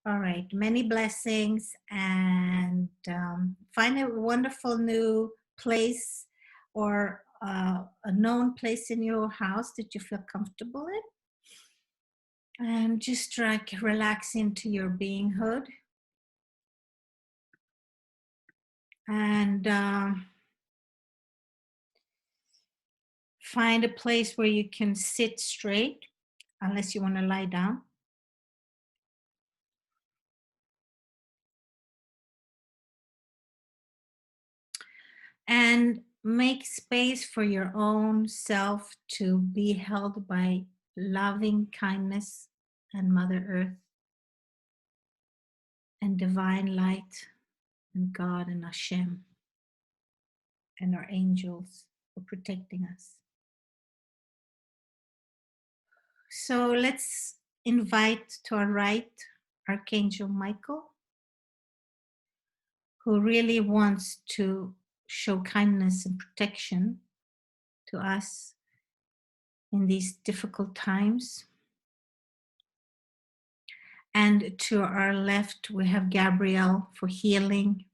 All right. Many blessings, and find a wonderful new place or a known place in your house that you feel comfortable in. And just like relax into your beinghood. And find a place where you can sit straight, unless you want to lie down. And make space for your own self to be held by loving kindness and Mother Earth and divine light and God and Hashem and our angels for protecting us. So let's invite to our right Archangel Michael, who really wants to show kindness and protection to us in these difficult times. And to our left, we have Gabrielle for healing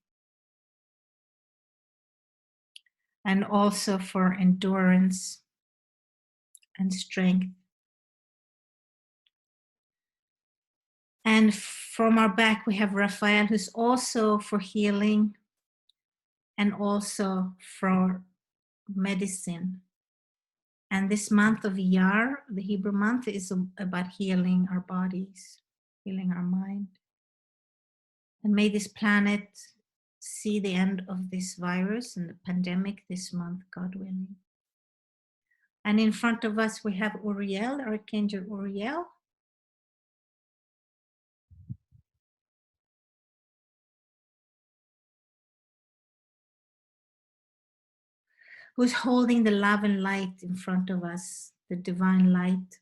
and also for endurance and strength. And from our back, we have Raphael, who's also for healing and also for medicine. And this month of Iyar, the Hebrew month, is about healing our bodies, healing our mind. And may this planet see the end of this virus and the pandemic this month, God willing. And in front of us, we have Uriel, Archangel Uriel, who's holding the love and light in front of us, the divine light,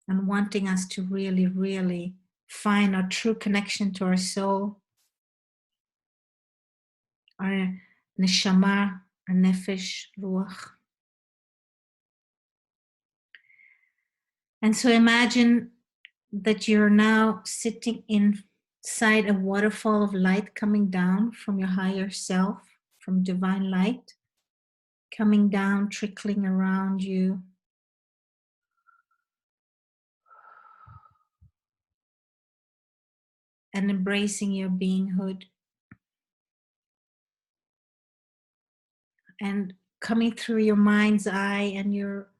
and wanting us to really, really find our true connection to our soul, our neshama, our nefesh, ruach. And so imagine that you're now sitting inside a waterfall of light coming down from your higher self, from divine light, coming down, trickling around you. And embracing your beinghood. And coming through your mind's eye and your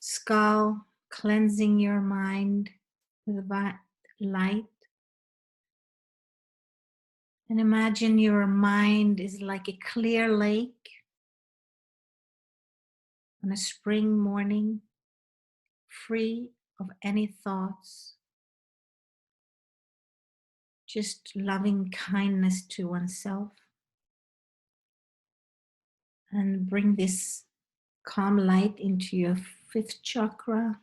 skull, cleansing your mind with that light. And imagine your mind is like a clear lake on a spring morning, free of any thoughts, just loving kindness to oneself. And bring this calm light into your fifth chakra.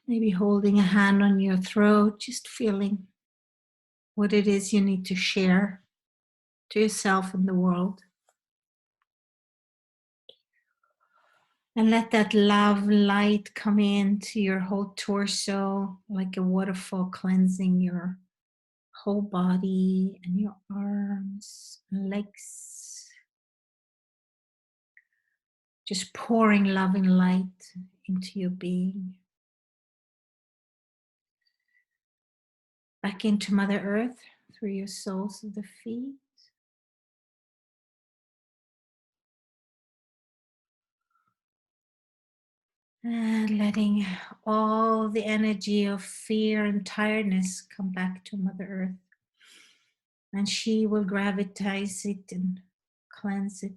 Maybe holding a hand on your throat, just feeling what it is you need to share to yourself and the world. And let that love light come into your whole torso like a waterfall, cleansing your whole body and your arms and legs. Just pouring loving light into your being. Back into Mother Earth through your soles of the feet. And letting all the energy of fear and tiredness come back to Mother Earth. And she will gravitize it and cleanse it.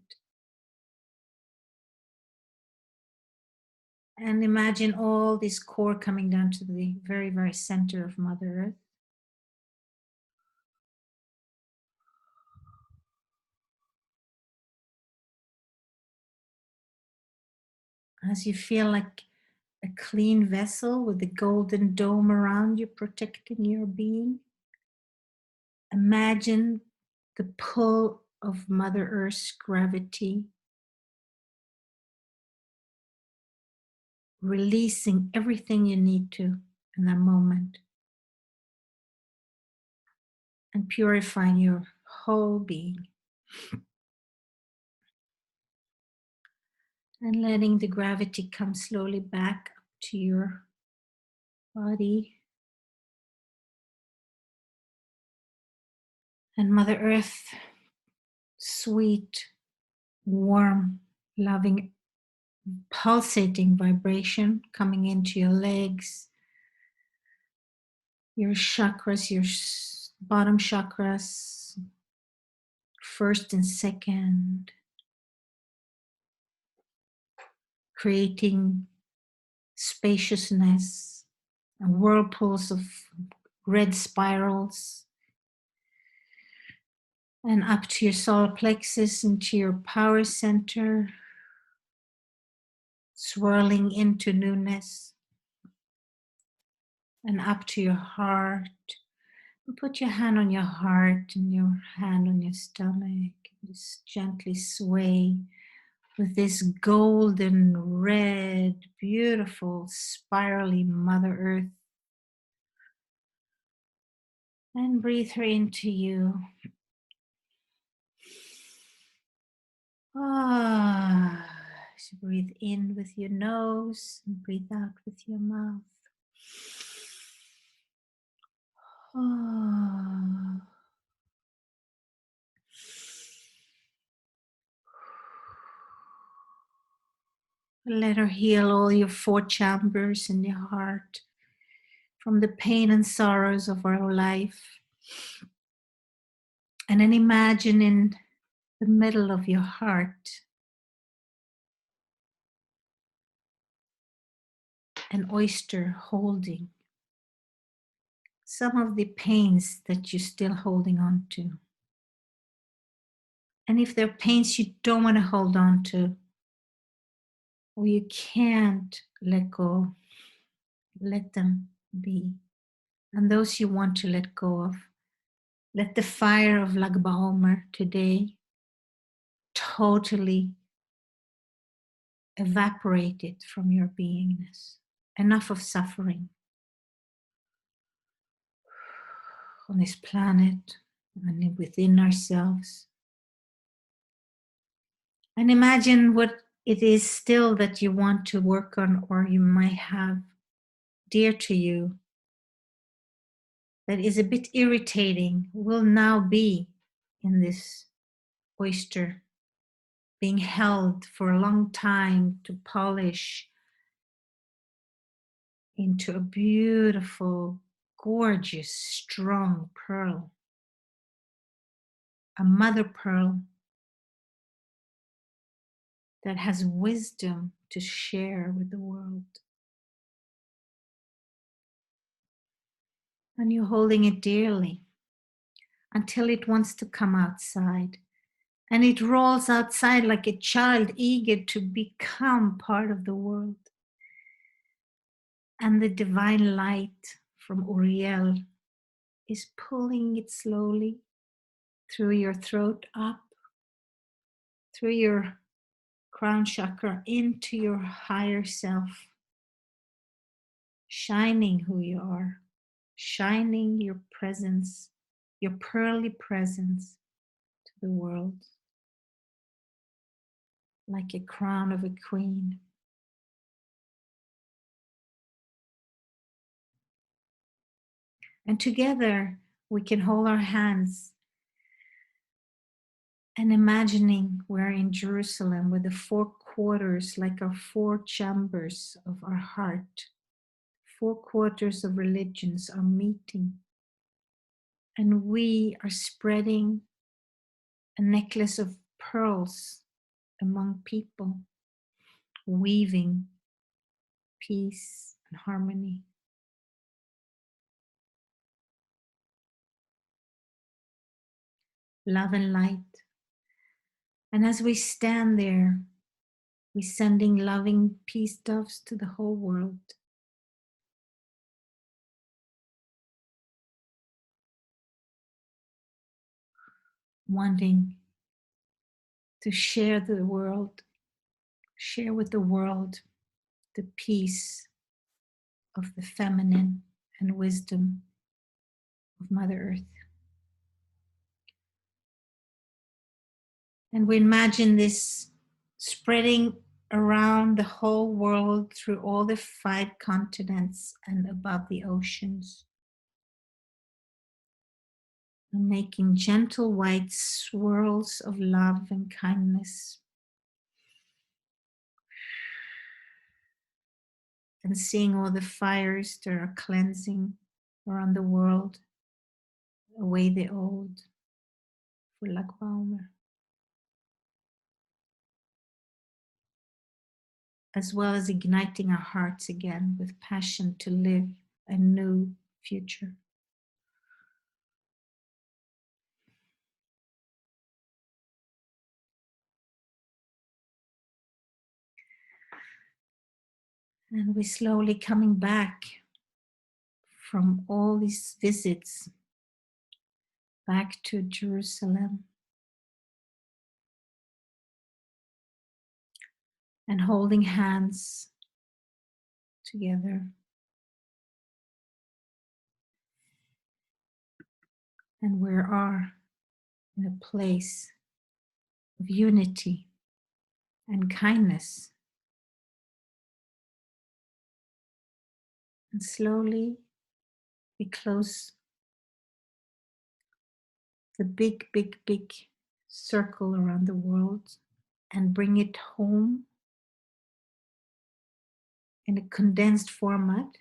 And imagine all this core coming down to the very, very center of Mother Earth. As you feel like a clean vessel with a golden dome around you protecting your being, imagine the pull of Mother Earth's gravity releasing everything you need to in that moment, and purifying your whole being, and letting the gravity come slowly back up to your body. And Mother Earth, sweet, warm, loving, pulsating vibration coming into your legs, your chakras, your bottom chakras, first and second, creating spaciousness and whirlpools of red spirals, and up to your solar plexus, into your power center, swirling into newness, and up to your heart. And put your hand on your heart and your hand on your stomach. Just gently sway with this golden red, beautiful, spirally Mother Earth. And breathe her into you. So breathe in with your nose and breathe out with your mouth. Let her heal all your 4 chambers in your heart from the pain and sorrows of our life. And then imagine in the middle of your heart an oyster holding some of the pains that you're still holding on to. And if there are pains you don't want to hold on to, or you can't let go, let them be. And those you want to let go of, let the fire of Lag BaOmer today totally evaporate it from your beingness. Enough of suffering on this planet and within ourselves. And imagine what it is still that you want to work on, or you might have dear to you, that is a bit irritating, will now be in this oyster, being held for a long time to polish into a beautiful, gorgeous, strong pearl, a mother pearl that has wisdom to share with the world. And you're holding it dearly until it wants to come outside. And it rolls outside like a child eager to become part of the world. And the divine light from Uriel is pulling it slowly through your throat up, through your crown chakra, into your higher self, shining who you are, shining your presence, your pearly presence to the world, like a crown of a queen. And together we can hold our hands and imagining we're in Jerusalem with the 4 quarters, like our 4 chambers of our heart. 4 quarters of religions are meeting. And we are spreading a necklace of pearls among people, weaving peace and harmony. Love and light. And as we stand there, we're sending loving peace doves to the whole world. Wanting to share the world, share with the world the peace of the feminine and wisdom of Mother Earth. And we imagine this spreading around the whole world through all the 5 continents and above the oceans. And making gentle white swirls of love and kindness. And seeing all the fires that are cleansing around the world, away the old, for Lag Baomer. As well as igniting our hearts again with passion to live a new future. And we're slowly coming back from all these visits back to Jerusalem. And holding hands together. And we are in a place of unity and kindness. And slowly we close the big, big, big circle around the world and bring it home in a condensed format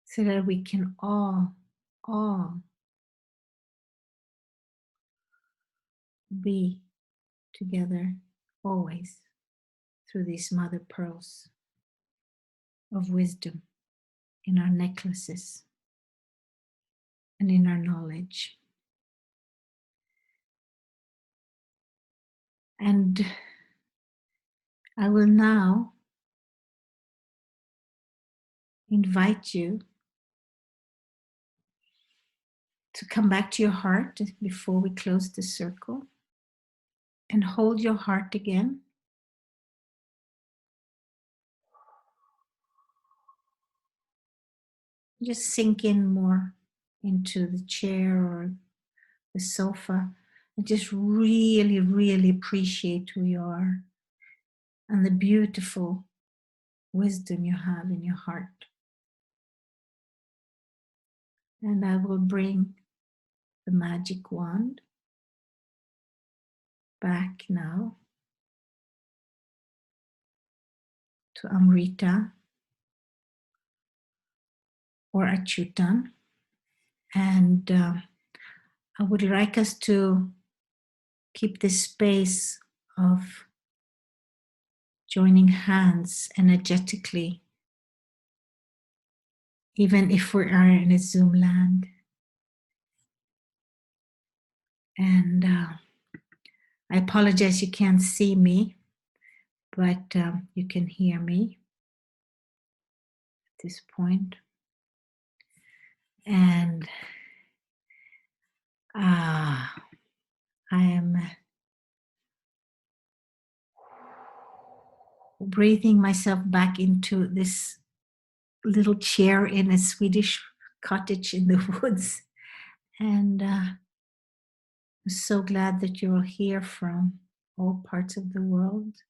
so that we can all be together always through these mother pearls of wisdom in our necklaces and in our knowledge. And I will now invite you to come back to your heart before we close the circle and hold your heart again. Just sink in more into the chair or the sofa and just really, really appreciate who you are and the beautiful wisdom you have in your heart. And I will bring the magic wand back now to Amrita or Achutan. And I would like us to keep this space of joining hands energetically, even if we are in a Zoom land. And I apologize you can't see me, but you can hear me at this point. And I am breathing myself back into this little chair in a Swedish cottage in the woods. And I'm so glad that you're all here from all parts of the world.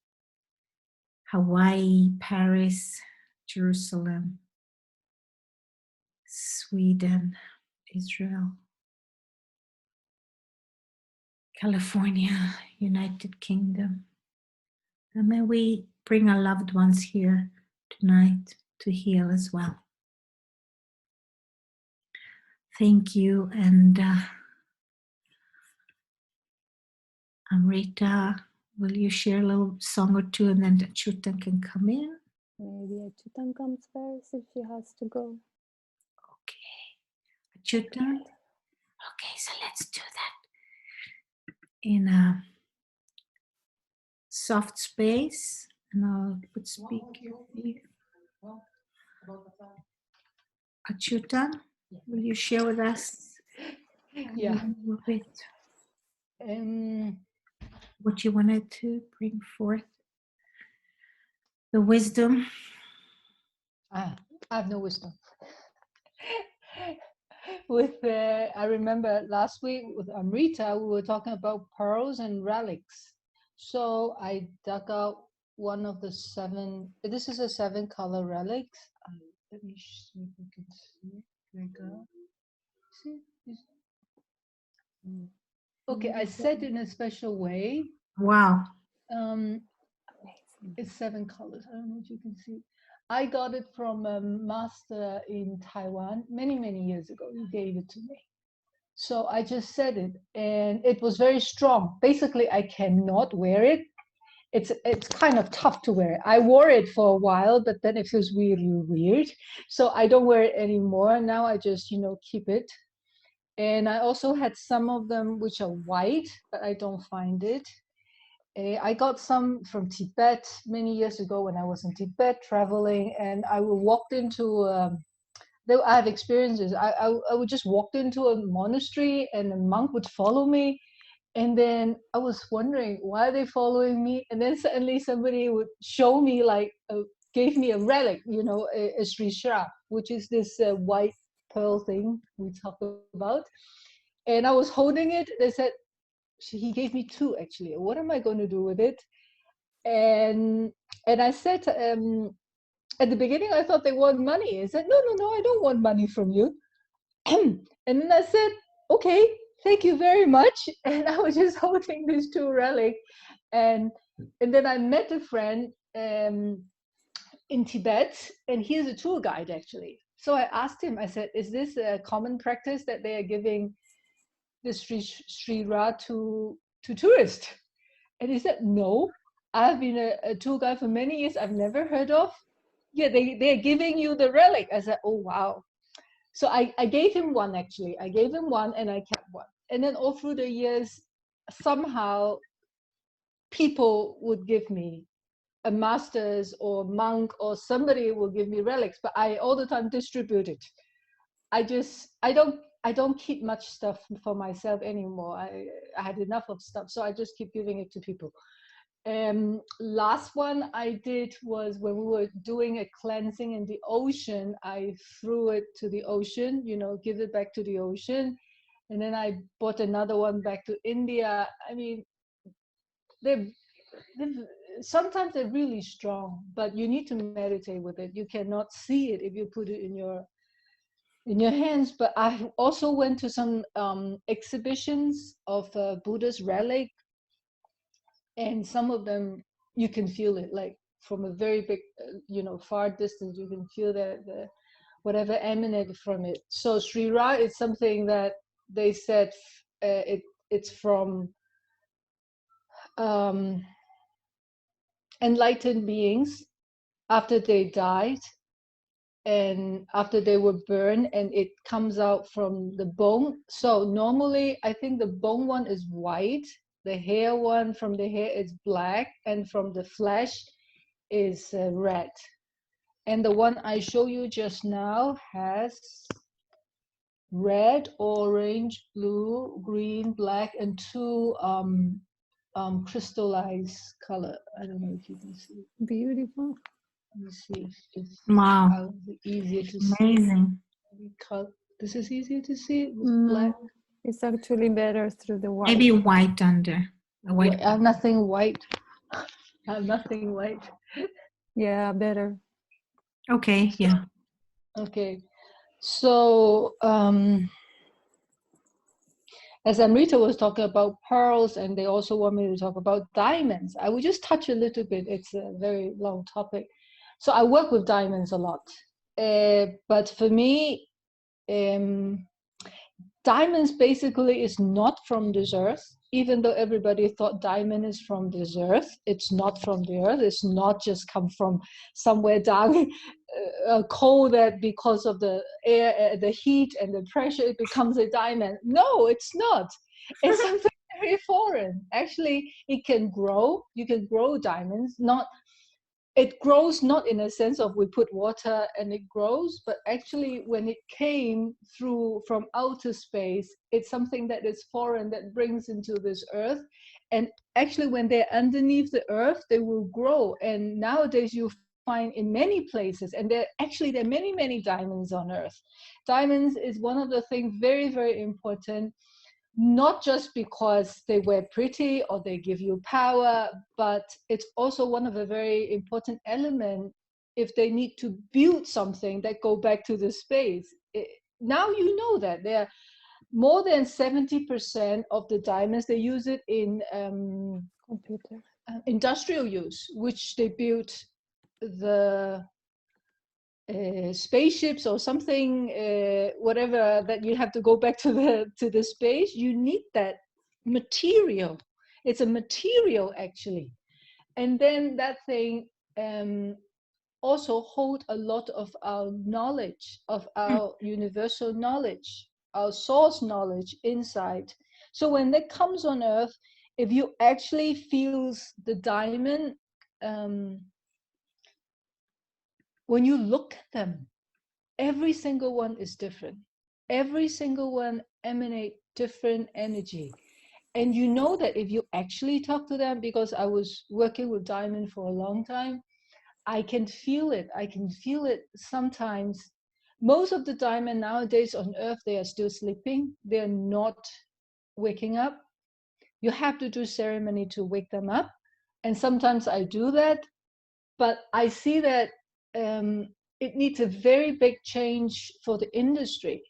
Hawaii, Paris, Jerusalem, Sweden, Israel, California, United Kingdom. And may we bring our loved ones here tonight to heal as well. Thank you. And Amrita, will you share a little song or two and then Achutan can come in? Maybe Achutan comes first if she has to go. Okay. Achutan? Okay, so let's do that in a soft space. And I'll put speaker. Achutan, will you share with us Yeah. a little bit what you wanted to bring forth? The wisdom. I have no wisdom. I remember last week with Amrita, we were talking about pearls and relics. So I dug out one of the 7. This is a 7-color relic. Let me see if we can see. There we go. See? Okay, I set it in a special way. Wow. It's 7 colors. I don't know if you can see. I got it from a master in Taiwan many, many years ago. He gave it to me. So I just set it, and it was very strong. Basically, I cannot wear it. It's kind of tough to wear. I wore it for a while, but then it feels really weird. So I don't wear it anymore. Now I just, keep it. And I also had some of them which are white, but I don't find it. I got some from Tibet many years ago when I was in Tibet traveling, and I walked into, I have experiences. I would just walk into a monastery and a monk would follow me. And then I was wondering, why are they following me? And then suddenly somebody would show me, gave me a relic, a Sri Shra, which is this white pearl thing we talk about. And I was holding it. They said, he gave me 2 actually. What am I going to do with it? And I said, at the beginning, I thought they want money. I said, no, I don't want money from you. And then I said, okay, thank you very much. And I was just holding these 2 relics. And then I met a friend in Tibet, and he's a tour guide actually. So I asked him, I said, is this a common practice that they are giving the Sri Ra to tourists? And he said, no, I've been a tour guide for many years. I've never heard of. Yeah, they're giving you the relic. I said, oh, wow. So I gave him one, actually. I gave him one and I kept one. And then all through the years, somehow people would give me a master's or monk or somebody will give me relics, but I all the time distribute it. I don't keep much stuff for myself anymore. I had enough of stuff, so I just keep giving it to people. Last one I did was when we were doing a cleansing in the ocean. I threw it to the ocean, give it back to the ocean. And then I bought another one back to India. I mean, sometimes they're really strong, but you need to meditate with it. You cannot see it if you put it in your hands. But I also went to some exhibitions of Buddha's relic, and some of them you can feel it, like from a very big, far distance. You can feel the whatever emanated from it. So Sri Ra is something that they said it's from enlightened beings after they died and after they were burned, and it comes out from the bone. So normally I think the bone one is white, the hair one from the hair is black, and from the flesh is red. And the one I show you just now has red, orange, blue, green, black, and 2 crystallized color. I don't know if you can see. Beautiful. Let me see if it's Wow. easier to Amazing. see. This is easier to see with black. It's actually better through the white. Maybe white under. I have nothing white. I have nothing white. Yeah, better. Okay, yeah. Okay. So as Amrita was talking about pearls, and they also want me to talk about diamonds, I will just touch a little bit. It's a very long topic. So I work with diamonds a lot. But for me, diamonds basically is not from this earth. Even though everybody thought diamond is from this earth, it's not from the earth. It's not just come from somewhere down cold, that because of the air, the heat and the pressure, it becomes a diamond. No, it's not. It's something very foreign. Actually, it can grow. You can grow diamonds. It grows not in a sense of we put water and it grows, but actually when it came through from outer space, it's something that is foreign that brings into this earth. And actually when they're underneath the earth, they will grow. And nowadays you find in many places, and there are many, many diamonds on Earth. Diamonds is one of the things very, very important, not just because they wear pretty or they give you power, but it's also one of the very important elements if they need to build something that go back to the space. Now you know that there are more than 70% of the diamonds, they use it in Computer. industrial use, which they built the spaceships or something, whatever, that you have to go back to the space. You need that material. It's a material actually, and then that thing also hold a lot of our knowledge, of our universal knowledge, our source knowledge inside. So when that comes on Earth, if you actually feels the diamond, when you look at them, every single one is different. Every single one emanate different energy. And you know that if you actually talk to them, because I was working with diamond for a long time, I can feel it. I can feel it sometimes. Most of the diamond nowadays on Earth, they are still sleeping. They're not waking up. You have to do ceremony to wake them up. And sometimes I do that, but I see that it needs a very big change for the industry,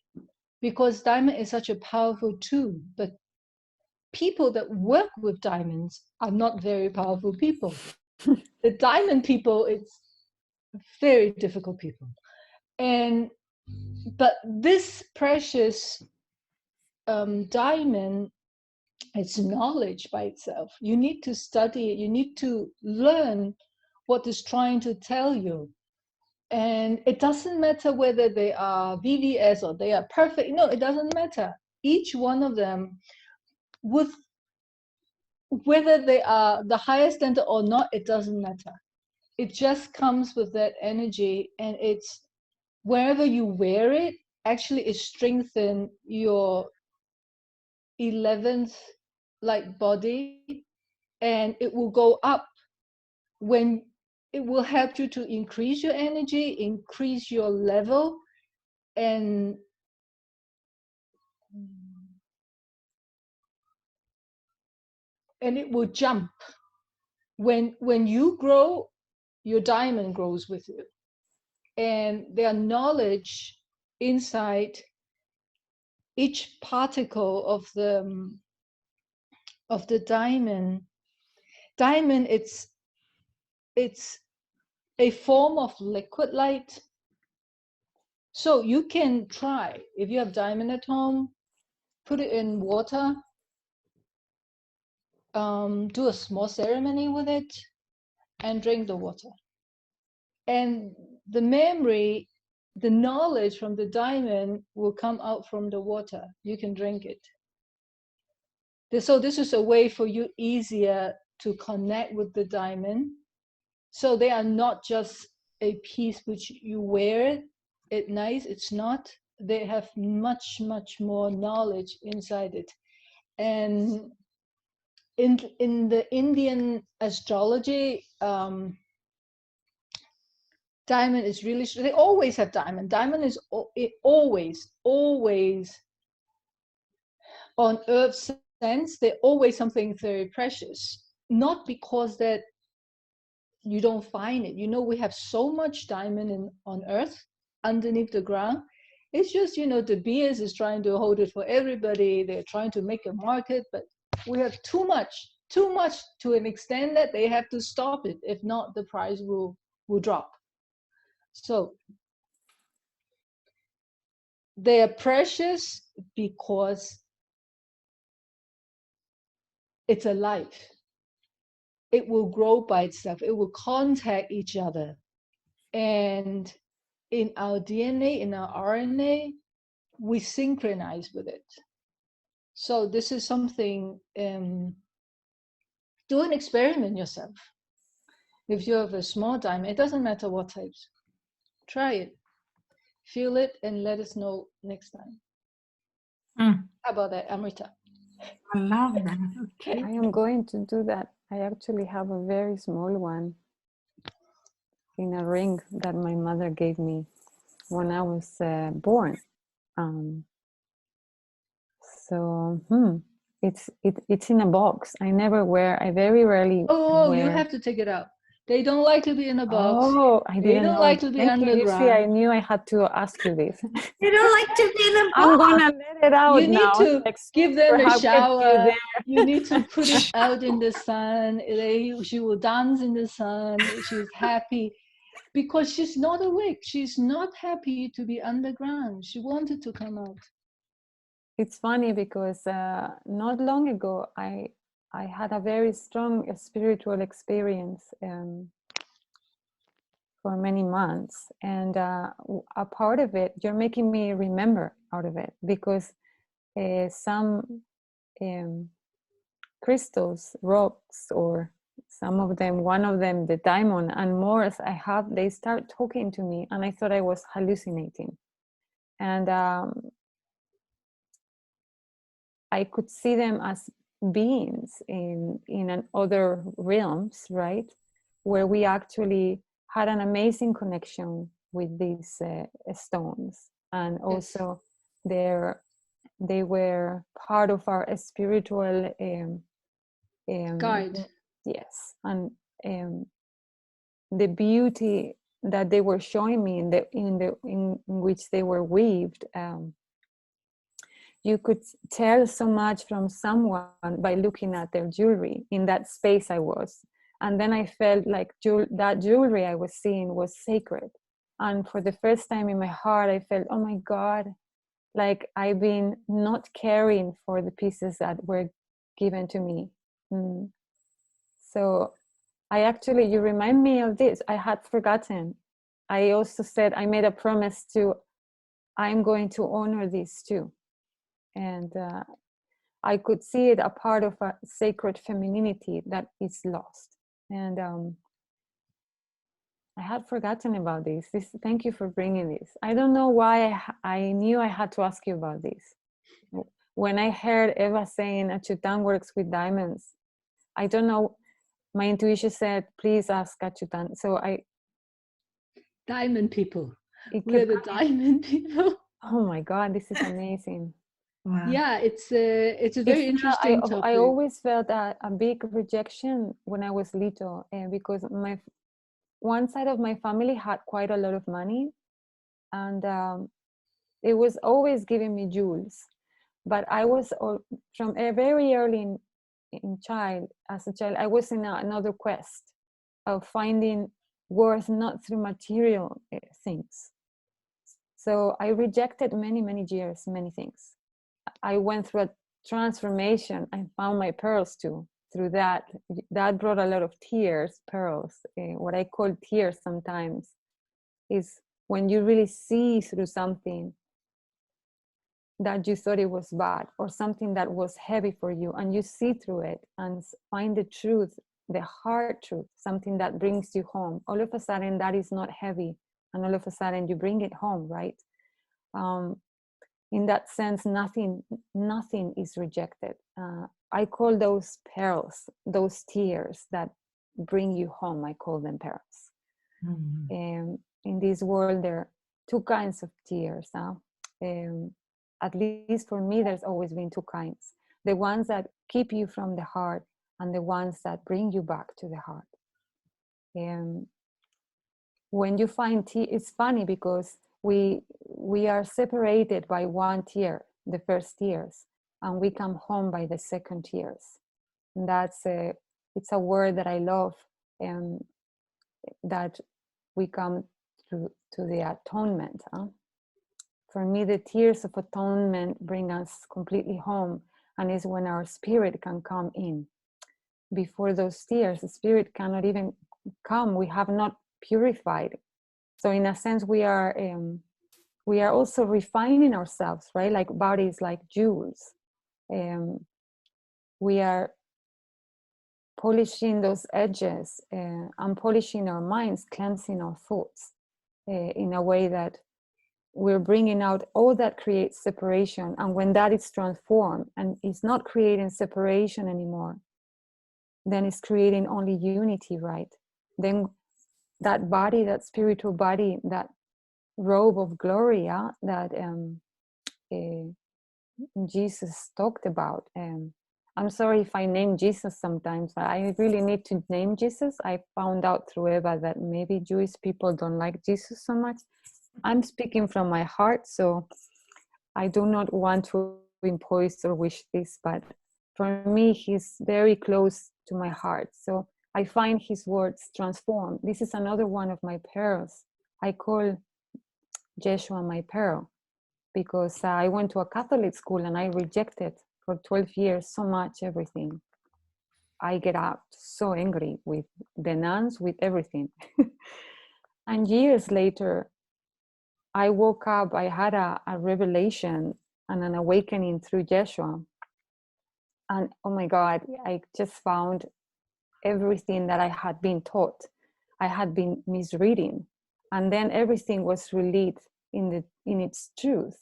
because diamond is such a powerful tool, but people that work with diamonds are not very powerful people. The diamond people, it's very difficult people. But this precious diamond, it's knowledge by itself. You need to study it. You need to learn what it's trying to tell you. And it doesn't matter whether they are VVS or they are perfect. No, it doesn't matter. Each one of them, with whether they are the highest standard or not, it doesn't matter. It just comes with that energy, and it's wherever you wear it, actually it strengthens your 11th like body, and it will go up when it will help you to increase your energy, increase your level, and it will jump. When you grow, your diamond grows with you, and their knowledge inside each particle of the diamond. Diamond, it's a form of liquid light. So you can try, if you have diamond at home, put it in water, do a small ceremony with it, and drink the water. And the memory, the knowledge from the diamond will come out from the water. You can drink it. So this is a way for you easier to connect with the diamond. So they are not just a piece which you wear at night. It's not. They have much, much more knowledge inside it. And in the Indian astrology, diamond is really, they always have diamond. Diamond is always on Earth's sense, they're always something very precious. Not because that you don't find it. You know, we have so much diamond on Earth underneath the ground. It's just, you know, De Beers is trying to hold it for everybody. They're trying to make a market, but we have too much to an extent that they have to stop it. If not, the price will drop. So they are precious because it's alive. It will grow by itself. It will contact each other. And in our DNA, in our RNA, we synchronize with it. So this is something, do an experiment yourself. If you have a small diamond, it doesn't matter what types, try it, feel it, and let us know next time. How about that, Amrita? I love that. Okay. I am going to do that. I actually have a very small one. in a ring that my mother gave me when I was born. So it's in a box. I never wear. I very rarely Oh, you wear. have to take it out. They don't like to be in a box. Oh, I They didn't don't know. like to be Thank you. You see, I underground. knew I had to ask you this. You don't like to be in a I'm box. gonna let it out You need now. to Like, give them a how kept you shower. there? You need to put it out in the sun. She will dance in the sun. She's happy because she's not awake. She's not happy to be underground. She wanted to come out. It's funny because not long ago I had a very strong spiritual experience for many months, and a part of it you're making me remember out of it, because some crystals, rocks, or some of them, one of them, the diamond, and more as I have, they start talking to me, and I thought I was hallucinating, and I could see them as beings in other realms, right, where we actually had an amazing connection with these stones, and also they were part of our spiritual Guide. yes, and the beauty that they were showing me in which they were weaved. You could tell so much from someone by looking at their jewelry in that space I was. And then I felt like that jewelry I was seeing was sacred. And for the first time in my heart, I felt, oh my God, like I've been not caring for the pieces that were given to me. So you remind me of this. I had forgotten. I also said, I made a promise I'm going to honor this too. And I could see it a part of a sacred femininity that is lost. And I had forgotten about this. Thank you for bringing this. I don't know why I knew I had to ask you about this. When I heard Eva saying Achutan works with diamonds, I don't know, my intuition said, please ask Achutan. So Diamond people. We're the diamond people. Oh my God, this is amazing. Wow. Yeah, it's a very interesting topic. I always felt a big rejection when I was little, because one side of my family had quite a lot of money, and it was always giving me jewels. But I was from a very early as a child, I was in another quest of finding worth not through material things. So I rejected many years, many things. I went through a transformation. I found my pearls too. Through that brought a lot of tears, pearls. What I call tears sometimes is when you really see through something that you thought it was bad, or something that was heavy for you, and you see through it and find the truth, the hard truth, something that brings you home. All of a sudden that is not heavy, and all of a sudden you bring it home, right? In that sense, nothing is rejected. I call those pearls, those tears that bring you home, I call them pearls. Mm-hmm. In this world, there are two kinds of tears. At least for me, there's always been two kinds. The ones that keep you from the heart, and the ones that bring you back to the heart. When you find it's funny because we are separated by one tear, the first tears, and we come home by the second tears. And it's a word that I love, that we come to the atonement. For me, the tears of atonement bring us completely home, and is when our spirit can come in. Before those tears, the spirit cannot even come. We have not purified. So in a sense, we are also refining ourselves, right? Like bodies, like jewels. We are polishing those edges, and polishing our minds, cleansing our thoughts, in a way that we're bringing out all that creates separation. And when that is transformed and it's not creating separation anymore, then it's creating only unity, right? Then that body, that spiritual body, that robe of glory, yeah, that Jesus talked about. I'm sorry if I name Jesus sometimes. I really need to name Jesus. I found out through Eva that maybe Jewish people don't like Jesus so much. I'm speaking from my heart, so I do not want to impose or wish this, but for me, he's very close to my heart. So I find his words transform. This is another one of my pearls. I call Yeshua my pearl because I went to a Catholic school and I rejected for 12 years so much everything. I get out so angry with the nuns, with everything. And years later, I woke up, I had a revelation and an awakening through Yeshua. And oh my God, I just found everything that I had been taught. I had been misreading. And then everything was released in its truth.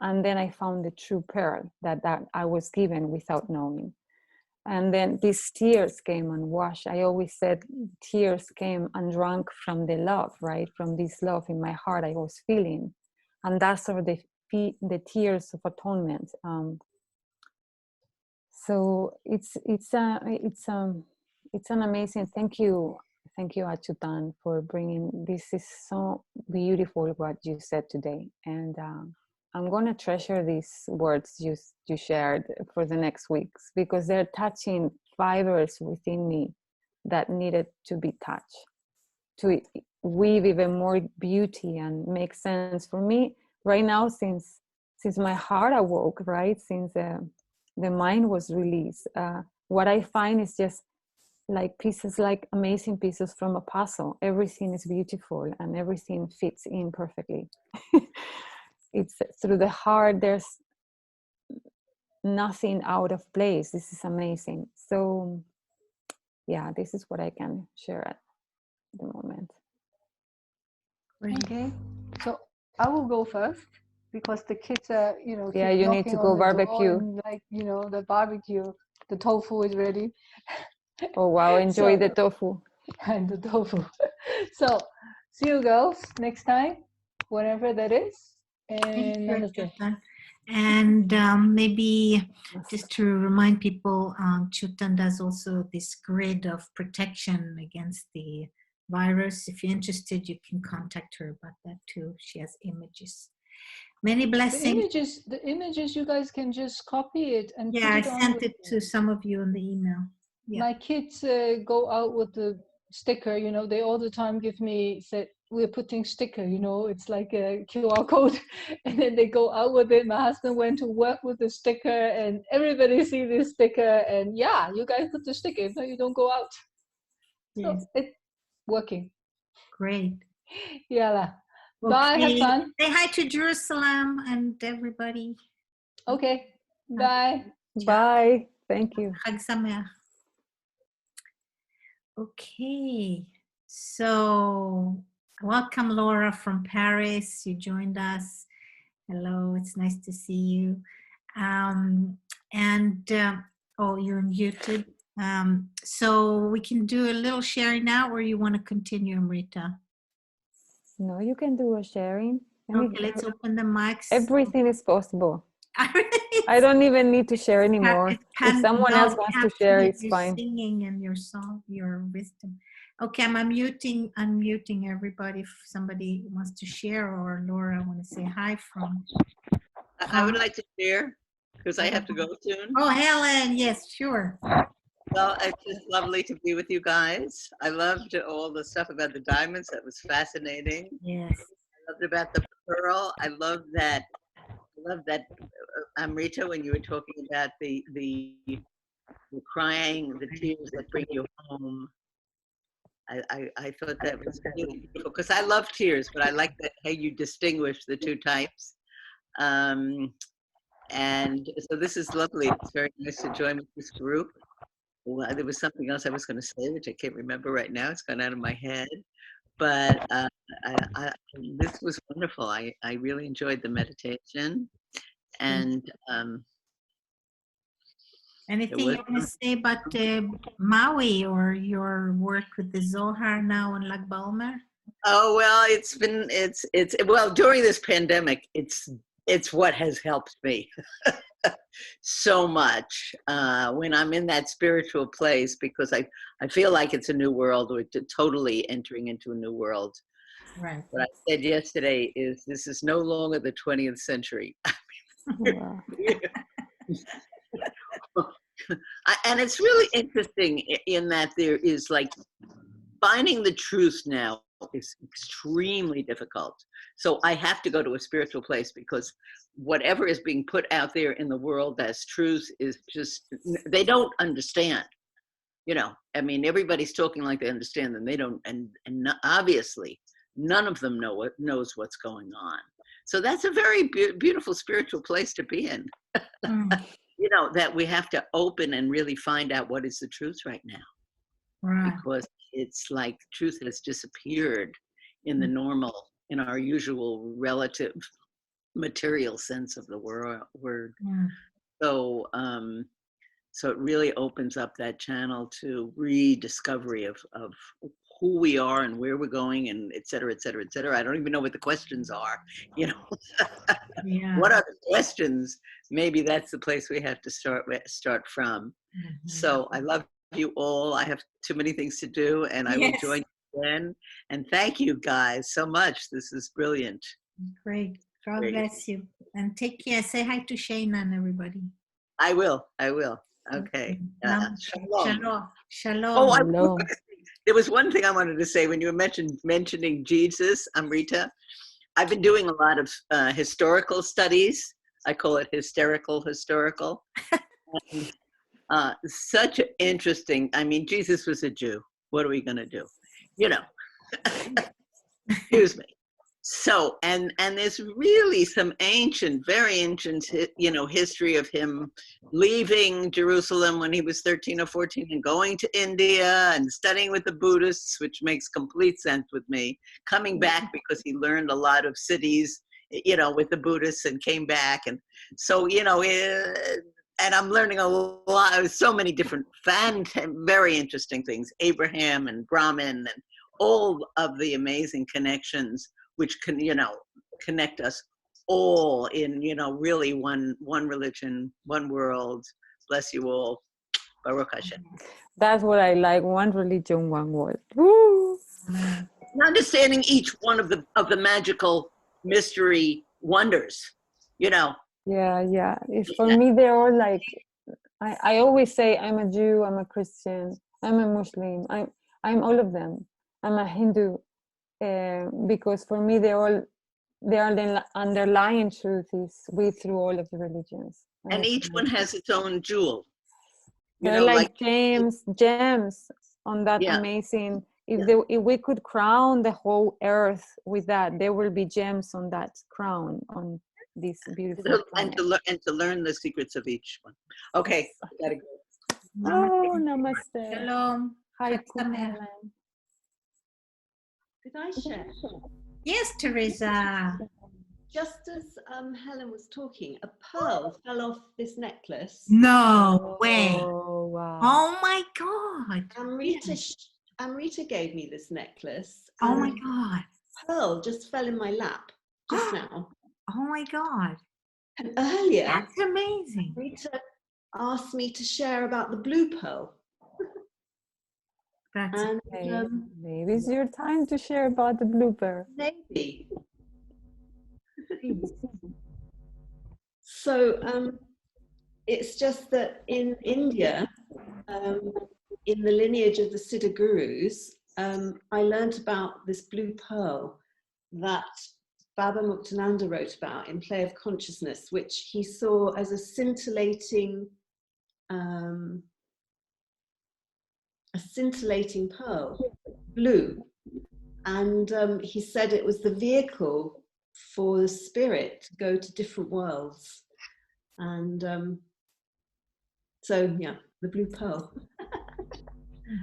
And then I found the true pearl that I was given without knowing. And then these tears came and washed. I always said tears came and drank from the love, right? From this love in my heart I was feeling. And that's sort of the tears of atonement. So it's an amazing. Thank you, Achutan, for bringing. This is so beautiful what you said today, and I'm gonna treasure these words you shared for the next weeks because they're touching fibers within me that needed to be touched to weave even more beauty and make sense for me right now since my heart awoke, right? Since the mind was released. What I find is just like pieces, like amazing pieces from a puzzle. Everything is beautiful and everything fits in perfectly. It's through the heart, there's nothing out of place. This is amazing. So yeah, this is what I can share at the moment. Great. Okay, so I will go first because the kids are, Yeah, keep you need knocking to on go the door barbecue. and like, the barbecue, the tofu is ready. Oh wow, enjoy So, the tofu. and the tofu. So, see you girls next time, whenever that is. Thank And you, namaste. Achutan. And maybe just to remind people, Achutan does also this grid of protection against the virus. If you're interested, you can contact her about that too. She has images. Many blessings. The images, you guys can just copy it and Yeah, put I it on. sent it to some of you in the email. Yeah. My kids go out with the sticker, they all the time give me, said, we're putting sticker, it's like a QR code. And then they go out with it. My husband went to work with the sticker and everybody see this sticker. And yeah, you guys put the sticker, if not, you don't go out. So Yes. it's working. Great. Yeah. Okay. Bye, have fun. Say hi to Jerusalem and everybody. Okay, bye. Bye. Thank you. Chag Sameach. Okay, so welcome Laura from Paris. You joined us. Hello, it's nice to see you. Oh, you're muted. So we can do a little sharing now, or you want to continue, Amrita? No, you can do a sharing. Okay, let's open the mics. Everything is possible. I don't even need to share anymore. If someone else wants to share, it's fine. Singing and your song, your wisdom. Okay, I'm unmuting everybody. If somebody wants to share, or Laura, I want to say hi from. I would like to share because I have to go soon. Oh, Helen, yes, sure. Well, it's just lovely to be with you guys. I loved all the stuff about the diamonds. That was fascinating. Yes. I loved about the pearl. I love that. Amrita, when you were talking about the crying, the tears that bring you home. I thought that was really beautiful because I love tears, but I like that how you distinguish the two types. And so this is lovely. It's very nice to join with this group. Well, there was something else I was going to say, which I can't remember right now. It's gone out of my head. But this was wonderful. I really enjoyed the meditation. And Anything you want to say about Maui or your work with the Zohar now in Lag Baomer? Oh, well, it's well, during this pandemic, it's what has helped me so much when I'm in that spiritual place, because I feel like it's a new world. We're totally entering into a new world. Right. What I said yesterday is this is no longer the 20th century. Wow. And it's really interesting in that there is like finding the truth now is extremely difficult. So I have to go to a spiritual place, because whatever is being put out there in the world as truth is just, they don't understand. You know, I mean, everybody's talking like they understand, and they don't, and obviously none of them knows what's going on. So that's a very beautiful spiritual place to be in. You know, that we have to open and really find out what is the truth right now. Right. Because it's like truth has disappeared in the normal, in our usual relative material sense of the word. So so it really opens up that channel to rediscovery of who we are and where we're going, and et cetera, et cetera, et cetera. I don't even know what the questions are, you know. Yeah. What are the questions? Maybe that's the place we have to start from. So I love you all. I have too many things to do, and I will join you again. And thank you guys so much. This is brilliant. Great. God bless you. And take care. Say hi to Shayna and everybody. I will. Okay. Shalom. Shalom. Oh, there was one thing I wanted to say when you were mentioning Jesus, Amrita. I've been doing a lot of historical studies. I call it historical. And, such interesting. I mean, Jesus was a Jew. What are we going to do? You know. Excuse me. So, and there's really some ancient, very ancient, you know, history of him leaving Jerusalem when he was 13 or 14 and going to India and studying with the Buddhists, which makes complete sense with me, coming back because he learned a lot of cities, you know, with the Buddhists, and came back. And so, you know, and I'm learning a lot of so many different very interesting things, Abraham and Brahmin and all of the amazing connections which can, you know, connect us all in, you know, really one religion, one world. Bless you all. Baruch Hashem. That's what I like. One religion, one world. Woo! Understanding each one of the magical mystery wonders, you know. Yeah. For me, they're all like, I always say I'm a Jew, I'm a Christian, I'm a Muslim, I'm all of them. I'm a Hindu. Because for me, they are the underlying truth is through all of the religions. And each one has its own jewel. They're like gems on that amazing. If we could crown the whole earth with that, there will be gems on that crown on this beautiful planet. And to learn the secrets of each one. Okay, gotta go. Oh, namaste. Shalom. Hi, Helen. Did I share? Yes, Teresa. Just as Helen was talking, a pearl fell off this necklace. No way. Oh, wow. Oh my God. Amrita gave me this necklace. Oh my God. Pearl just fell in my lap just now. Oh my God. And earlier, that's amazing. Amrita asked me to share about the blue pearl. And maybe it's your time to share about the blooper. Maybe. So it's just that in India, in the lineage of the Siddha Gurus, I learned about this blue pearl that Baba Muktananda wrote about in Play of Consciousness, which he saw as a scintillating pearl, blue. And he said it was the vehicle for the spirit to go to different worlds. And so, yeah, the blue pearl.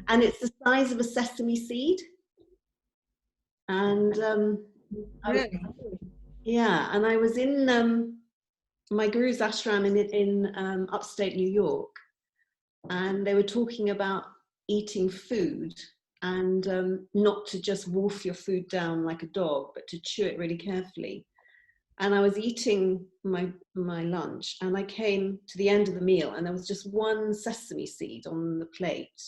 And it's the size of a sesame seed. And really? And I was in my guru's ashram in upstate New York. and they were talking about eating food and not to just wolf your food down like a dog, but to chew it really carefully. And I was eating my lunch, and I came to the end of the meal, and there was just one sesame seed on the plate.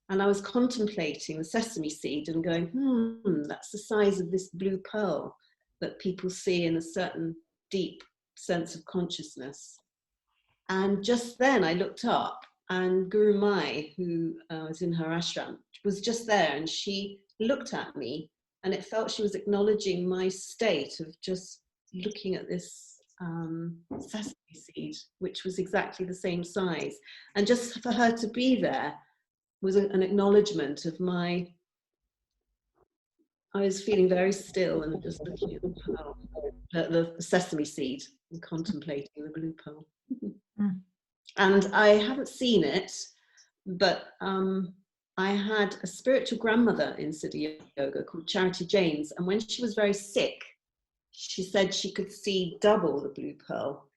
And I was contemplating the sesame seed and going, that's the size of this blue pearl that people see in a certain deep sense of consciousness. And just then I looked up, and Guru Mai, who was in her ashram, was just there, and she looked at me, and it felt she was acknowledging my state of just looking at this sesame seed, which was exactly the same size. And just for her to be there was an acknowledgement of my, I was feeling very still and just looking at the pearl, the sesame seed, and contemplating the blue pearl. And I haven't seen it, but I had a spiritual grandmother in Siddha Yoga called Charity James, and when she was very sick, she said she could see double the blue pearl.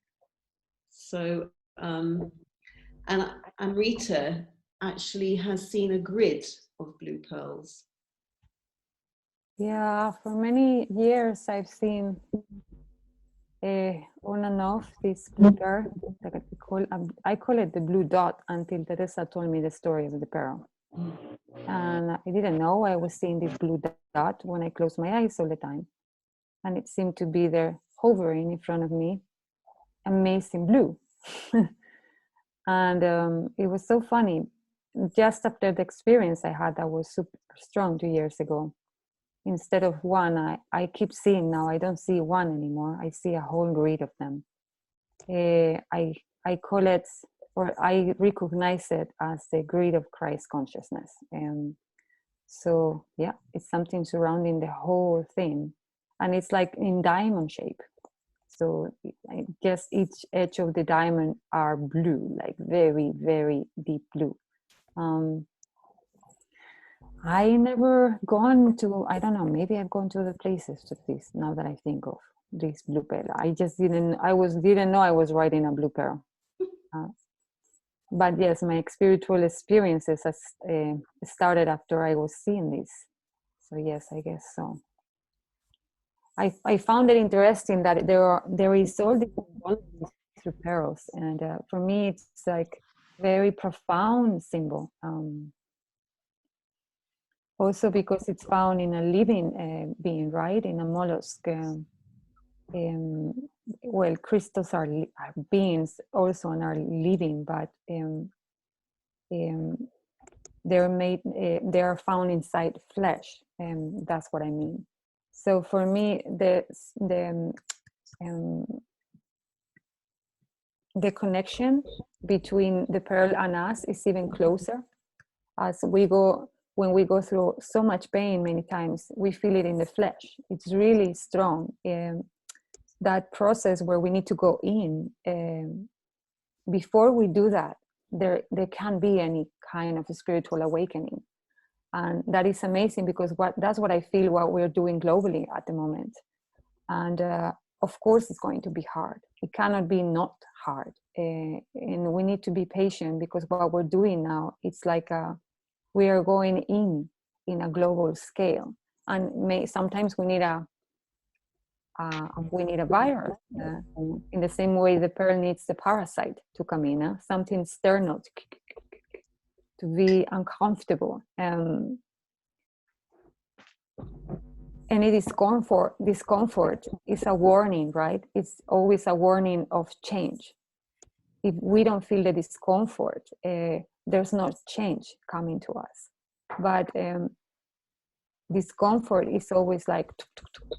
So, and Amrita actually has seen a grid of blue pearls. Yeah, for many years I've seen on and off this blue pearl that I call it the blue dot until Teresa told me the story of the pearl. And I didn't know I was seeing this blue dot when I closed my eyes all the time. And it seemed to be there hovering in front of me, amazing blue. And it was so funny. Just after the experience I had that was super strong 2 years ago, instead of one, I keep seeing now, I don't see one anymore. I see a whole grid of them. I call it, or I recognize it as the grid of Christ consciousness. And so, yeah, it's something surrounding the whole thing. And it's like in diamond shape. So just each edge of the diamond are blue, like very, very deep blue. I never gone to, I don't know, maybe I've gone to other places to this, now that I think of this blue pearl. I just didn't know I was riding a blue pearl. But yes, my spiritual experiences has started after I was seeing this. So yes, I guess so. I found it interesting that there is all these through pearls, and for me it's like very profound symbol. Also because it's found in a living being, right? In a mollusk. Well, crystals are beings also and are living, but they're made. They are found inside flesh, and that's what I mean. So for me, the connection between the pearl and us is even closer. As when we go through so much pain many times, we feel it in the flesh. It's really strong. That process where we need to go in, before we do that, there can't be any kind of spiritual awakening. And that is amazing, because that's what I feel what we're doing globally at the moment. And of course it's going to be hard. It cannot be not hard. And we need to be patient, because what we're doing now, it's like we are going in a global scale. And sometimes we need a virus, in the same way the pearl needs the parasite to come in, something external to be uncomfortable. And it is discomfort is a warning, right? It's always a warning of change. If we don't feel the discomfort, there's no change coming to us. But discomfort is always like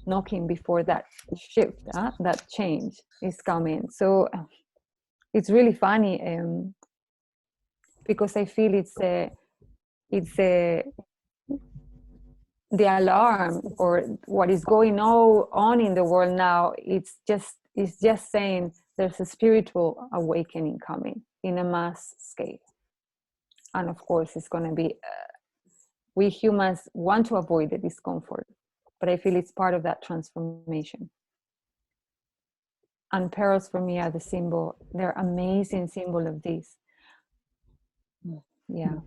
knocking before that shift, that change is coming. So it's really funny, because I feel it's the alarm, or what is going on in the world now. It's just saying there's a spiritual awakening coming in a mass scale. And of course it's going to be we humans want to avoid the discomfort, but I feel it's part of that transformation. And pearls for me are the symbol. They're amazing symbol of this. Yeah.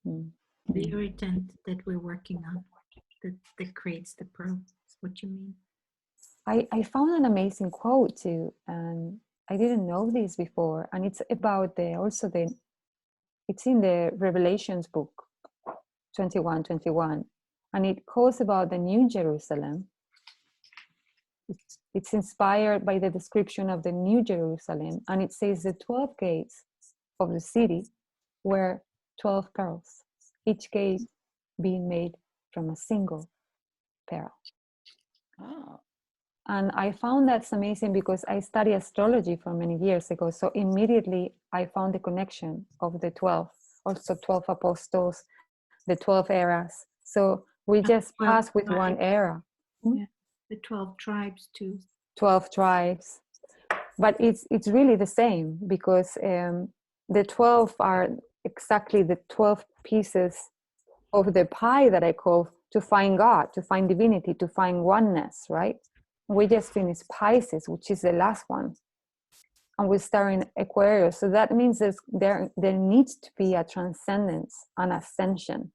Mm. The irritant that we're working on, that creates the pearl. That's what you mean. I found an amazing quote too, and I didn't know this before, and it's about it's in the Revelations book 21:21, and it calls about the New Jerusalem. It's inspired by the description of the New Jerusalem, and it says the 12 gates of the city were 12 pearls, each gate being made from a single pearl. Oh. And I found that's amazing because I studied astrology for many years ago. So immediately I found the connection of the 12, also 12 apostles, the 12 eras. So we just pass with one era. Yeah, the 12 tribes too. 12 tribes. But it's really the same because the 12 are exactly the 12 pieces of the pie that I call to find God, to find divinity, to find oneness, right? We just finished Pisces, which is the last one, and we start in Aquarius. So that means there needs to be a transcendence, an ascension,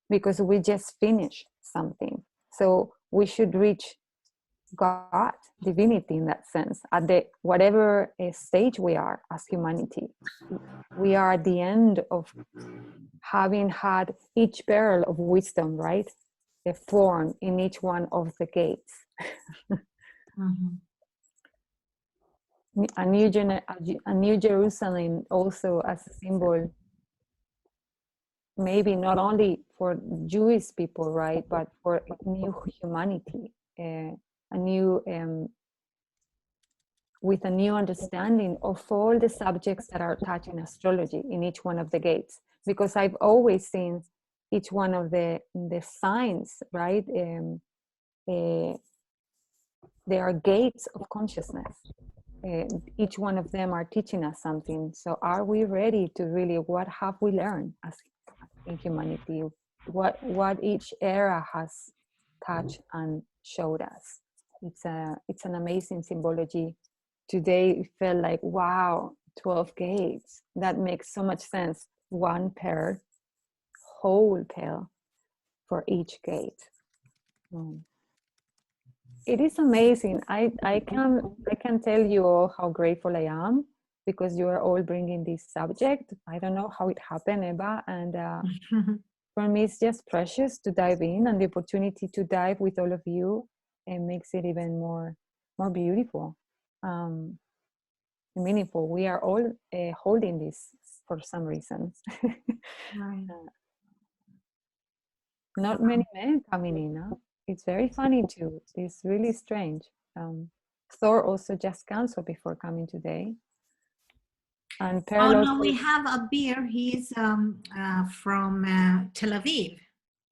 because we just finished something. So we should reach God, divinity in that sense, at the whatever stage we are as humanity. We are at the end of having had each pearl of wisdom, right? The form in each one of the gates. Mm-hmm. A new Jerusalem also as a symbol, maybe not only for Jewish people, right, but for new humanity, a new with a new understanding of all the subjects that are touched in astrology in each one of the gates. Because I've always seen each one of the signs, right? They are gates of consciousness. Each one of them are teaching us something. So are we ready to really, what have we learned as in humanity? What each era has touched and showed us? It's an amazing symbology. Today it felt like, wow, 12 gates. That makes so much sense. One pair, whole pair for each gate. It is amazing. I can tell you all how grateful I am because you are all bringing this subject. I don't know how it happened, Eva, and for me it's just precious to dive in, and the opportunity to dive with all of you and makes it even more beautiful, meaningful. We are all holding this for some reason. Right. Not many men coming in, huh? It's very funny too. It's really strange. Thor also just canceled before coming today. And Oh no, we have a beer. He's from Tel Aviv.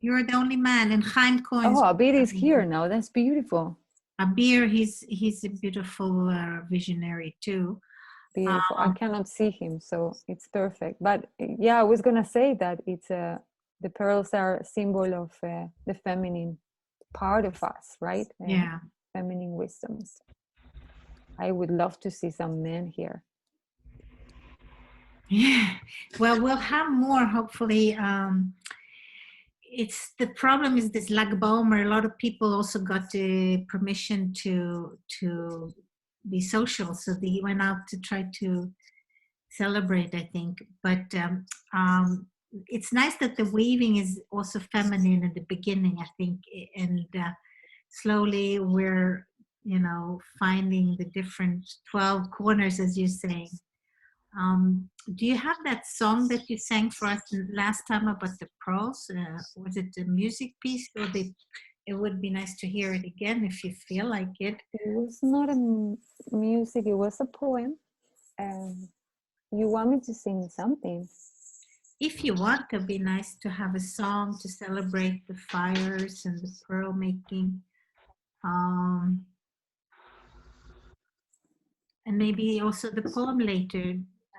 You're the only man, and Chaim Cohen's. Oh, Abir is here now. That's beautiful. Abir, he's a beautiful visionary too. Beautiful. I cannot see him, so it's perfect. But yeah, I was gonna say that it's the pearls are a symbol of the feminine part of us, right? Yeah. Feminine wisdoms. I would love to see some men here. Yeah. Well, we'll have more hopefully. It's the problem is this Lag Baomer. A lot of people also got the permission to be social, so they went out to try to celebrate, I think. But it's nice that the weaving is also feminine at the beginning, I think, and slowly we're finding the different 12 corners, as you're saying. Do you have that song that you sang for us last time about the pearls? Was it a music piece, or it would be nice to hear it again if you feel like it? It was not a music, it was a poem. You want me to sing something? If you want, it'd be nice to have a song to celebrate the fires and the pearl making. And maybe also the poem later.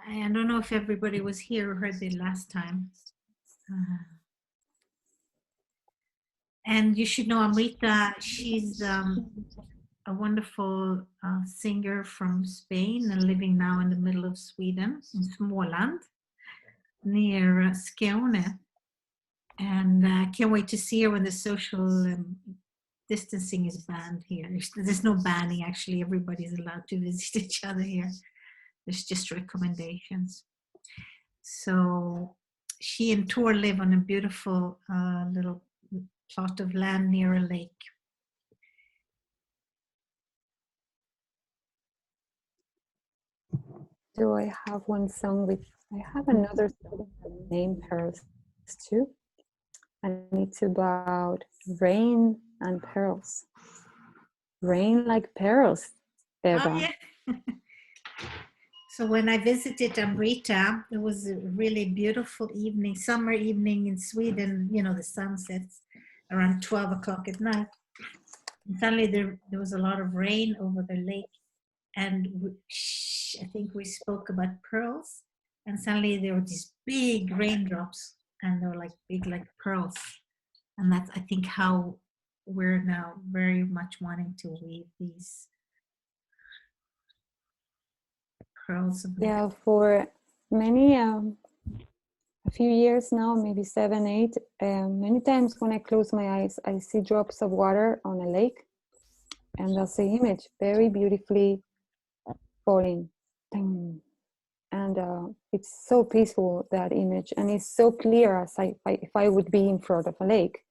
I don't know if everybody was here or heard it last time. And you should know Amrita, she's a wonderful singer from Spain and living now in the middle of Sweden, in Småland. near Skåne. And I can't wait to see her when the social distancing is banned here. There's no banning, actually. Everybody's allowed to visit each other here. There's just recommendations. So she and Tor live on a beautiful little plot of land near a lake. Do I have one song with, I have another song named Pearls too. And it's about rain and pearls. Rain like pearls, Eva. Oh, yeah. So when I visited Amrita, it was a really beautiful evening, summer evening in Sweden. You know, the sun sets around 12 o'clock at night. And suddenly there was a lot of rain over the lake. And I think we spoke about pearls. And suddenly there were these big raindrops, and they were like big like pearls. And that's, I think, how we're now very much wanting to weave these pearls of light. Yeah, for many, a few years now, maybe 7, 8, many times when I close my eyes, I see drops of water on a lake. And that's the image, very beautifully falling. Ding. And it's so peaceful, that image. And it's so clear as if I would be in front of a lake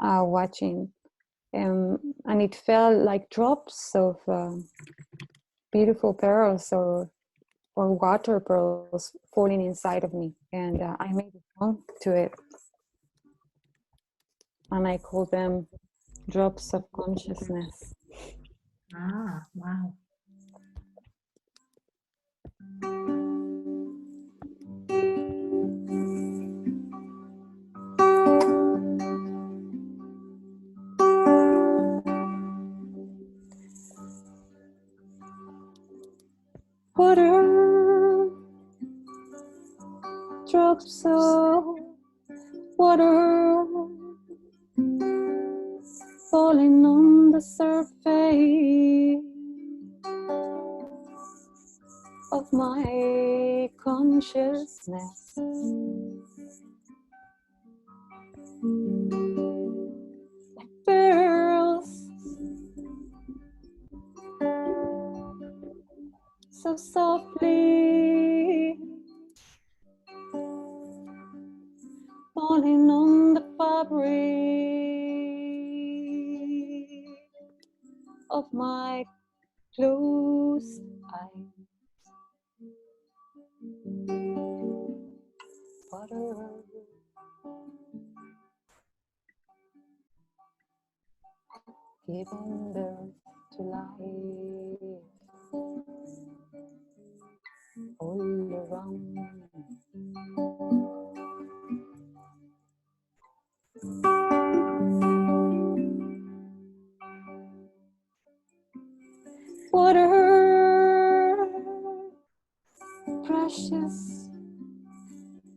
watching. And it felt like drops of beautiful pearls or water pearls falling inside of me. And I made a song to it. And I call them drops of consciousness. Ah, wow. Water, drops of water falling on the surface of my consciousness. Like pearls, so softly falling on the fabric of my closed eyes. Water, giving birth to life all around. Water, precious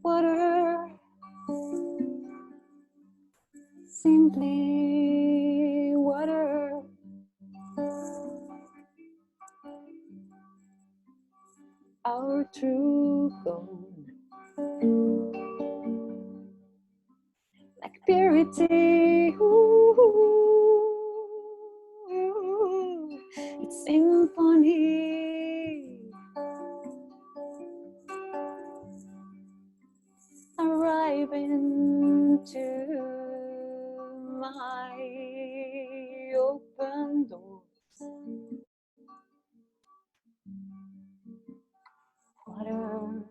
water, simply water. Our true gold, like purity. Ooh, it's symphony arriving to my open doors. Water,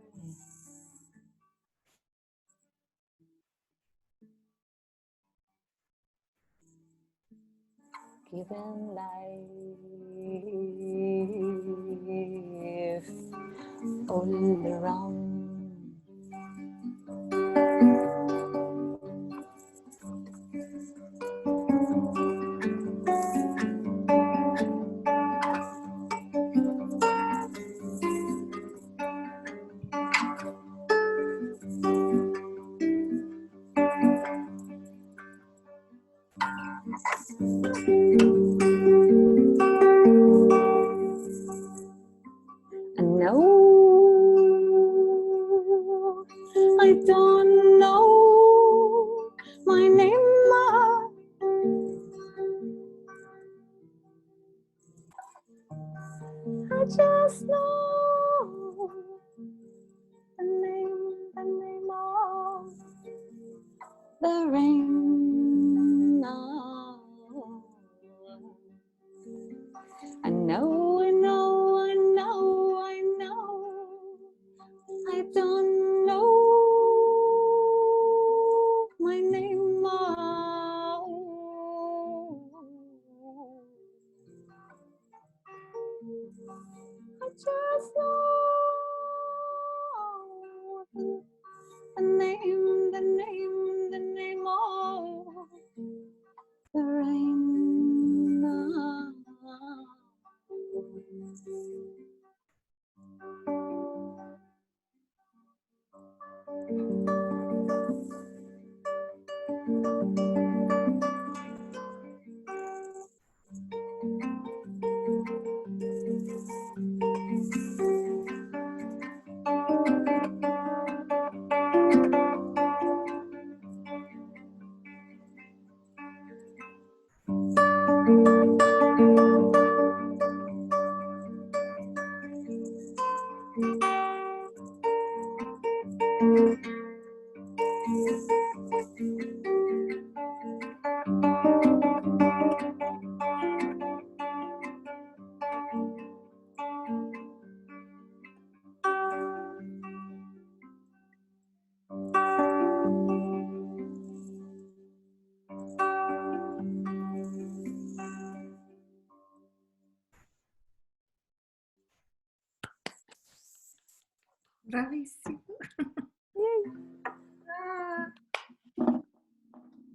giving life all around. And now just know the name of the rain. Oh. I know, I know, I know, I know. I don't know my name. Oh. I just know the name, the name, the name of the rain. Bravissimo. Yay.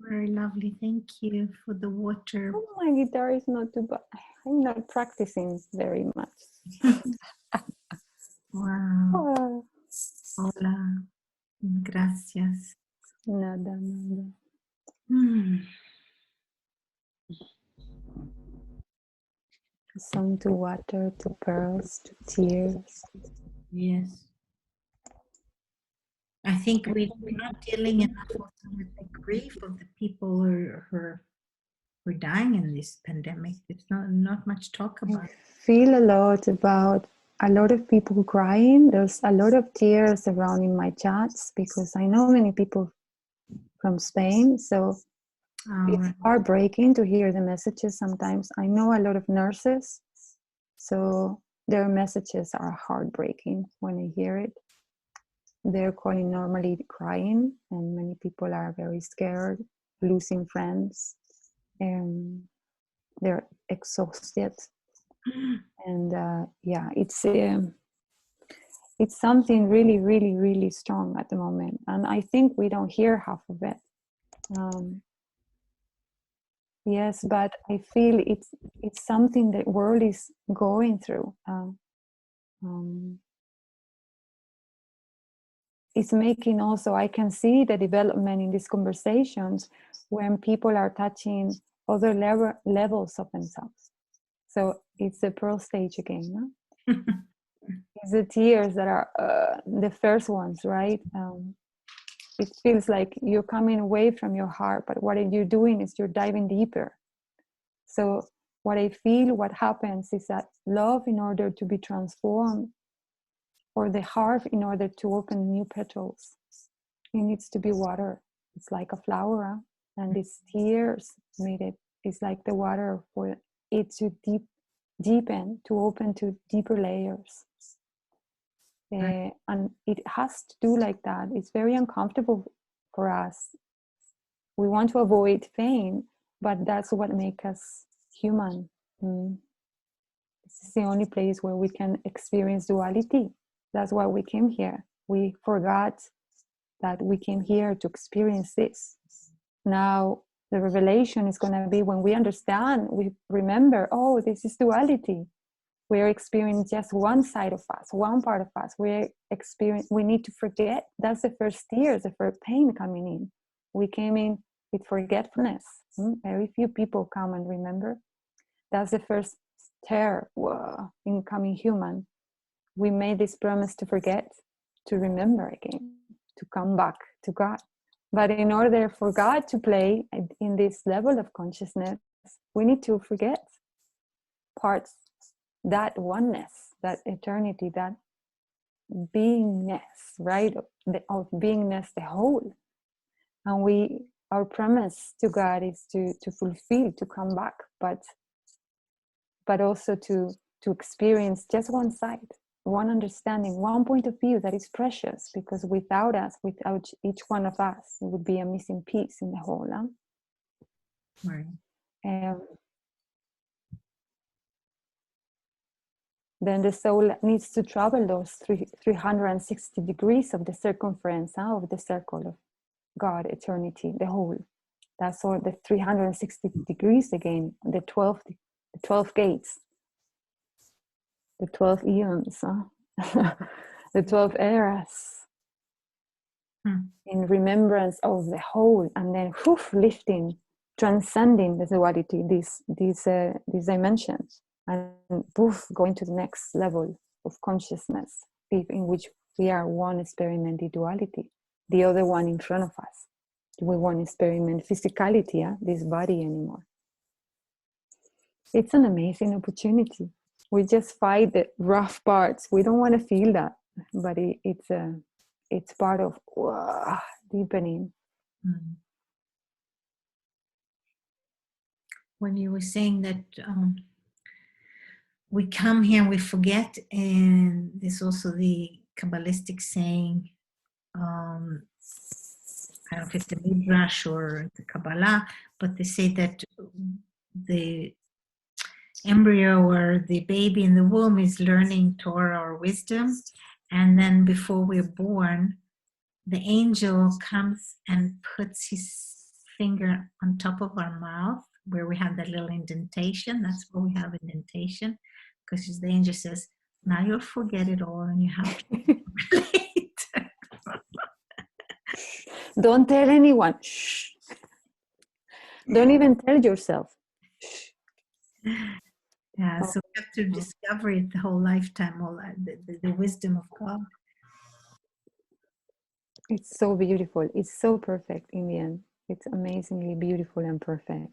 Very lovely. Thank you for the water. Oh, my guitar is not too bad. I'm not practicing very much. Wow. Oh, Hola. Gracias. nada. Hmm. A song to water, to pearls, to tears. Yes. I think we're not dealing enough also with the grief of the people who are dying in this pandemic. It's not much talk about. I feel a lot about a lot of people crying. There's a lot of tears around in my chats because I know many people from Spain. So it's heartbreaking to hear the messages sometimes. I know a lot of nurses, so their messages are heartbreaking when I hear it. They're calling normally crying, and many people are very scared, losing friends, and they're exhausted. And yeah, it's something really, really, really strong at the moment, and I think we don't hear half of it. Yes, but I feel it's something the world is going through. It's making also, I can see the development in these conversations when people are touching other levels of themselves. So it's the pearl stage again. No? It's the tears that are the first ones, right? It feels like you're coming away from your heart, but what you're doing is you're diving deeper. So what I feel, what happens is that love, in order to be transformed, or the heart, in order to open new petals, it needs to be water. It's like a flower, and these tears made it. It's like the water for it to deepen, to open to deeper layers. And it has to do like that. It's very uncomfortable for us. We want to avoid pain, but that's what makes us human. This is the only place where we can experience duality. That's why we came here. We forgot that we came here to experience this. Now the revelation is going to be when we understand, we remember, oh, this is duality. We're experiencing just one side of us, one part of us. We need to forget. That's the first tears, the first pain coming in. We came in with forgetfulness. Very few people come and remember. That's the first tear in coming human. We made this promise to forget, to remember again, to come back to God. But in order for God to play in this level of consciousness, we need to forget parts, that oneness that eternity, that beingness, right? Of beingness, the whole. And our promise to God is to fulfill, to come back, but also to experience just one side, one understanding, one point of view that is precious, because without us, without each one of us, it would be a missing piece in the whole. Huh? Right. Then the soul needs to travel those 360 degrees of the circumference of the circle of God, eternity, the whole. That's all, the 360 degrees again, the 12 gates, the 12 eons, the 12 eras, in remembrance of the whole, and then lifting, transcending the duality, these dimensions, and going to the next level of consciousness, in which we are one experimenting duality, the other one in front of us. We won't experiment physicality, this body anymore. It's an amazing opportunity. We just fight the rough parts. We don't want to feel that, but it's part of deepening. When you were saying that we come here and we forget, and there's also the Kabbalistic saying, I don't know if it's the Midrash or the Kabbalah, but they say that the embryo or the baby in the womb is learning Torah or wisdom, and then before we're born, the angel comes and puts his finger on top of our mouth where we have that little indentation. That's where we have indentation, because the angel says, now you'll forget it all and you have to relate. Don't tell anyone. Shh. Don't even tell yourself. Yeah, so we have to discover it the whole lifetime, all that, the wisdom of God. It's so beautiful. It's so perfect in the end. It's amazingly beautiful and perfect.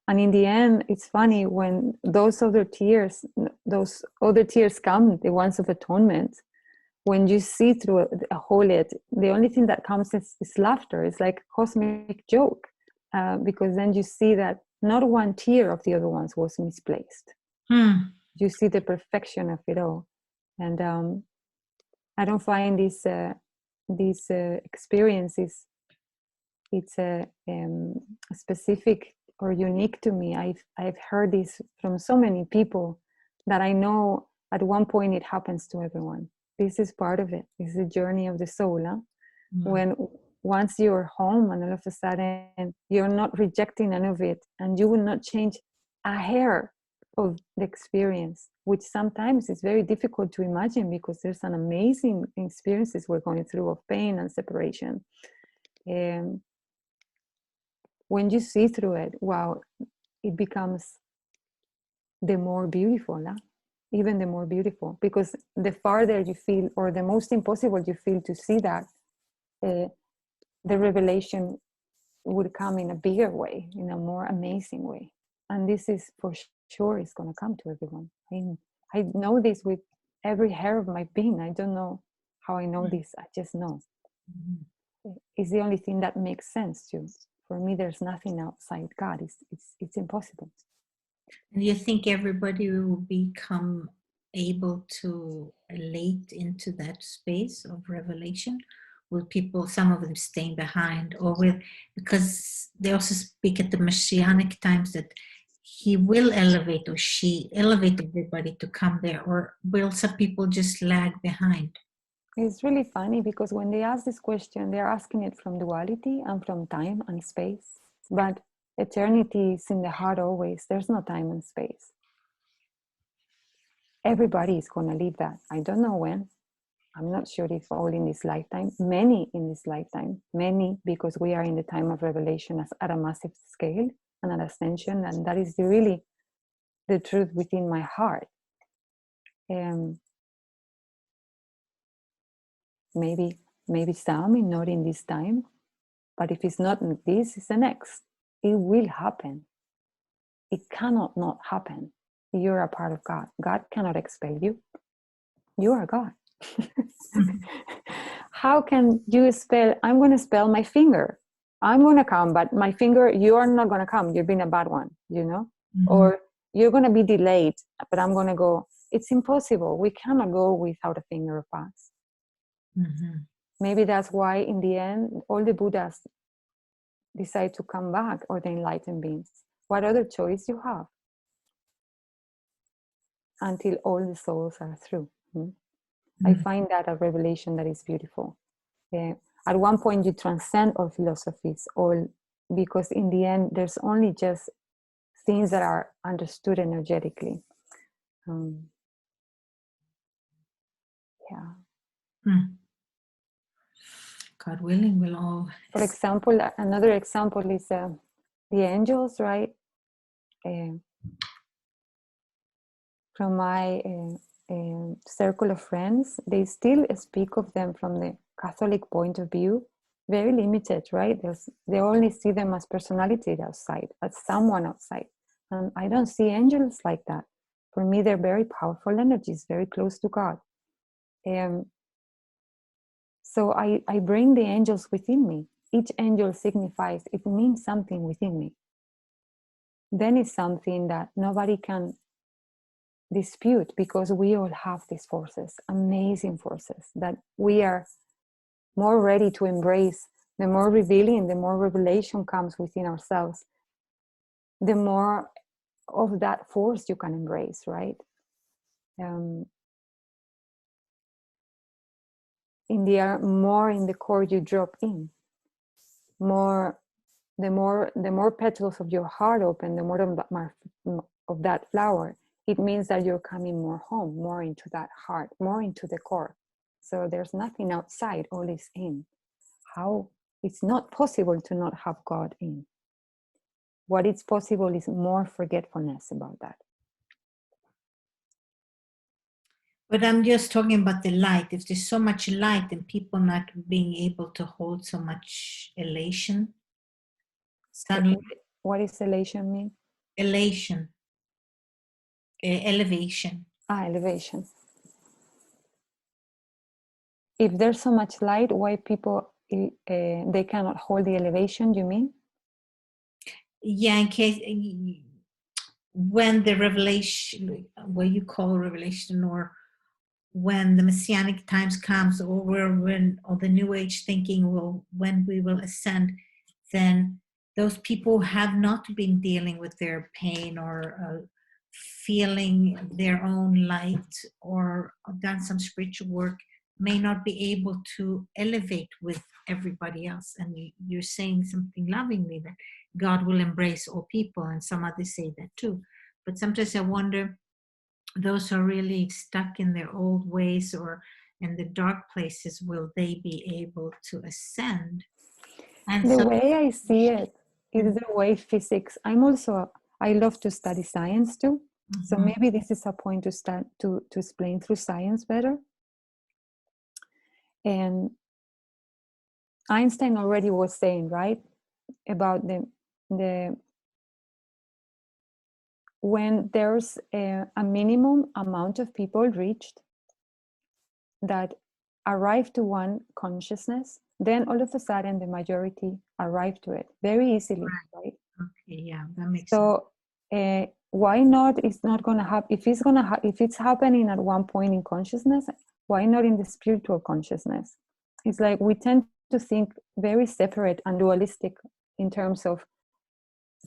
And in the end, it's funny when those other tears come, the ones of atonement, when you see through a whole it, the only thing that comes is laughter. It's like a cosmic joke, because then you see that not one tear of the other ones was misplaced. You see the perfection of it all. And I don't find these experiences, it's specific or unique to me. I've heard this from so many people that I know at one point it happens to everyone. This is part of it. This is the journey of the soul. When once you're home and all of a sudden you're not rejecting any of it, and you will not change a hair of the experience, which sometimes is very difficult to imagine, because there's an amazing experiences we're going through of pain and separation. When you see through it, wow, it becomes the more beautiful, even the more beautiful, because the farther you feel, or the most impossible you feel to see that, the revelation would come in a bigger way, in a more amazing way. And this is for sure is going to come to everyone. I know this with every hair of my being. I don't know how I know this. I just know. It's the only thing that makes sense too. For me, there's nothing outside God. It's impossible. And you think everybody will become able to elate into that space of revelation? Will people, some of them staying behind, or will, because they also speak at the Messianic times that he will elevate, or she elevate everybody to come there, or will some people just lag behind? It's really funny, because when they ask this question, they're asking it from duality and from time and space. But eternity is in the heart always. There's no time and space. Everybody is going to leave that. I don't know when. I'm not sure if all in this lifetime. Many in this lifetime. Many, because we are in the time of revelation at a massive scale and an ascension. And that is really the truth within my heart. Maybe some, not in this time. But if it's not in this, it's the next. It will happen. It cannot not happen. You're a part of God. God cannot expel you. You are God. How can you spell, I'm going to spell my finger. I'm going to come, but my finger, you are not going to come. You've been a bad one, you know? Or you're going to be delayed, but I'm going to go. It's impossible. We cannot go without a finger of us. Maybe that's why in the end, all the Buddhas decide to come back, or the enlightened beings. What other choice you have? Until all the souls are through. I find that a revelation that is beautiful. At one point you transcend all philosophies, all, because in the end there's only just things that are understood energetically. God willing, we'll all. For example, another example is the angels, right? From my circle of friends, they still speak of them from the Catholic point of view, very limited, right? They only see them as personality outside, as someone outside. And I don't see angels like that. For me, they're very powerful energies, very close to God. So I bring the angels within me. Each angel signifies, it means something within me. Then it's something that nobody can dispute, because we all have these forces, amazing forces that we are more ready to embrace. The more revealing, the more revelation comes within ourselves, the more of that force you can embrace, right? More in the core you drop in, the more petals of your heart open, the more of that flower. It means that you're coming more home, more into that heart, more into the core. So there's nothing outside, all is in. How it's not possible to not have God in. What is possible is more forgetfulness about that. But I'm just talking about the light. If there's so much light and people not being able to hold so much elation, suddenly. What is elation mean? Elation. Elevation. Elevation. If there's so much light, why people they cannot hold the elevation, you mean? Yeah, in case when the revelation, what you call revelation, or when the messianic times comes, or the new age thinking when we will ascend, then those people who have not been dealing with their pain or feeling their own light or done some spiritual work may not be able to elevate with everybody else. And you're saying something lovingly, that God will embrace all people, and some others say that too. But sometimes I wonder, those who are really stuck in their old ways or in the dark places, will they be able to ascend? And the way I see it is the way physics. I love to study science too. So maybe this is a point to start to explain through science better. And Einstein already was saying, right, about the when there's a minimum amount of people reached that arrive to one consciousness, then all of a sudden the majority arrive to it very easily, right? Okay, yeah, that makes sense. So why not? It's not going to happen. If it's happening at one point in consciousness, why not in the spiritual consciousness? It's like we tend to think very separate and dualistic in terms of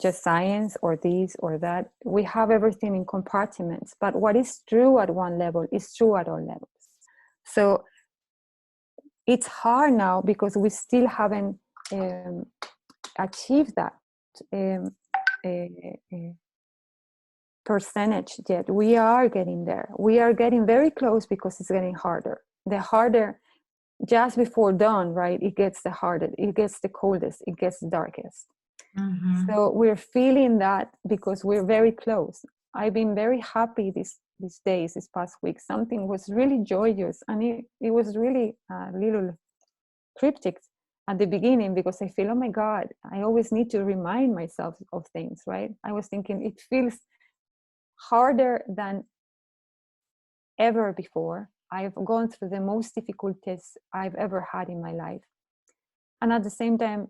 just science or this or that. We have everything in compartments, but what is true at one level is true at all levels. So it's hard now because we still haven't achieved that percentage yet. We are getting there. We are getting very close because it's getting harder. The harder, just before dawn, right? It gets the hardest, it gets the coldest, it gets the darkest. So we're feeling that because we're very close. I've been very happy these days, this past week. Something was really joyous, and it was really a little cryptic at the beginning, because I feel, oh my God, I always need to remind myself of things, right? I was thinking it feels harder than ever before I've gone through the most difficult tests I've ever had in my life. And at the same time,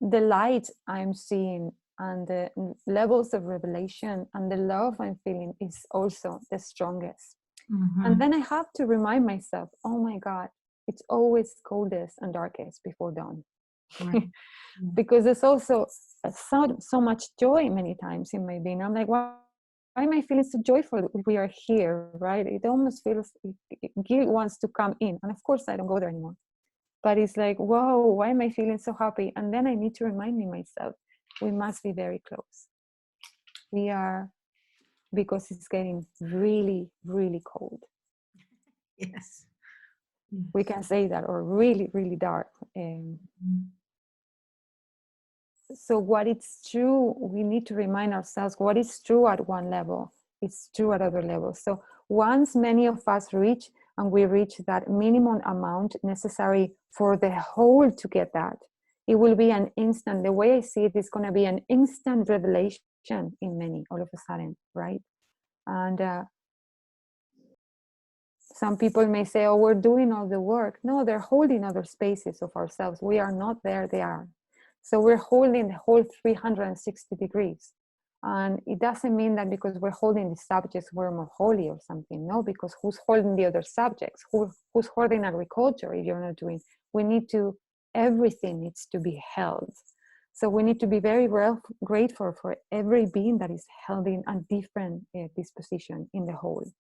the light I'm seeing and the levels of revelation and the love I'm feeling is also the strongest. And then I have to remind myself, oh my God, it's always coldest and darkest before dawn. Right. Because there's also so much joy many times in my being. I'm like, why am I feeling so joyful? We are here, right? It almost feels guilt wants to come in. And of course, I don't go there anymore. But it's like, whoa, why am I feeling so happy? And then I need to remind myself, we must be very close. We are, because it's getting really, really cold. Yes. We can say that, or really, really dark. So what is true, we need to remind ourselves what is true at one level, it's true at other levels. So once many of us reach, and we reach that minimum amount necessary for the whole to get that, it will be an instant, the way I see it is going to be an instant revelation in many, all of a sudden, right? And some people may say, oh, we're doing all the work. No, they're holding other spaces of ourselves. We are not there, they are. So we're holding the whole 360 degrees. And it doesn't mean that because we're holding the subjects, we're more holy or something. No, because who's holding the other subjects? Who's holding agriculture if you're not doing? We need to, everything needs to be held. So we need to be very grateful for every being that is held in a different disposition in the whole.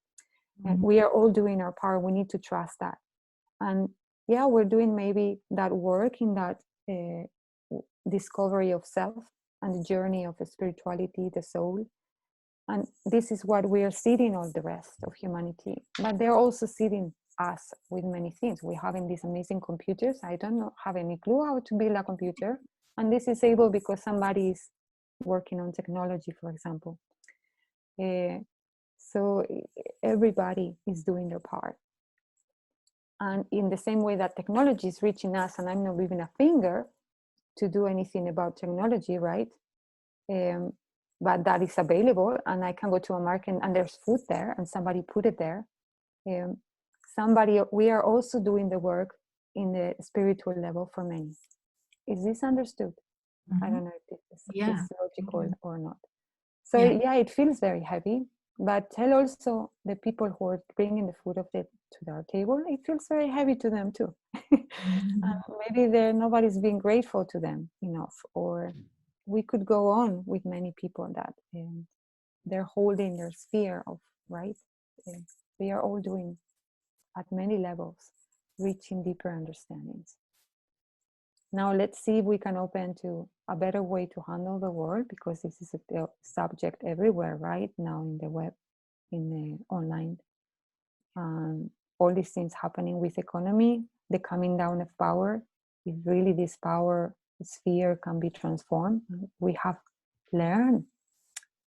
And we are all doing our part. We need to trust that. And yeah, we're doing maybe that work in that discovery of self and the journey of spirituality, the soul. And this is what we are seeding all the rest of humanity. But they're also seeding us with many things. We're having these amazing computers. I don't have any clue how to build a computer. And this is able because somebody is working on technology, for example. So everybody is doing their part. And in the same way that technology is reaching us, and I'm not moving a finger to do anything about technology, right? But that is available, and I can go to a market and there's food there, and somebody put it there. We are also doing the work in the spiritual level for many. Is this understood? I don't know if this is logical or not. So yeah, it feels very heavy. But tell also the people who are bringing the food to their table, it feels very heavy to them too. Maybe nobody's being grateful to them enough. Or we could go on with many people that they're holding their sphere of, right? We are all doing at many levels, reaching deeper understandings. Now let's see if we can open to a better way to handle the world, because this is a subject everywhere right now in the web, in the online. All these things happening with economy, the coming down of power. If really this power sphere can be transformed, we have learned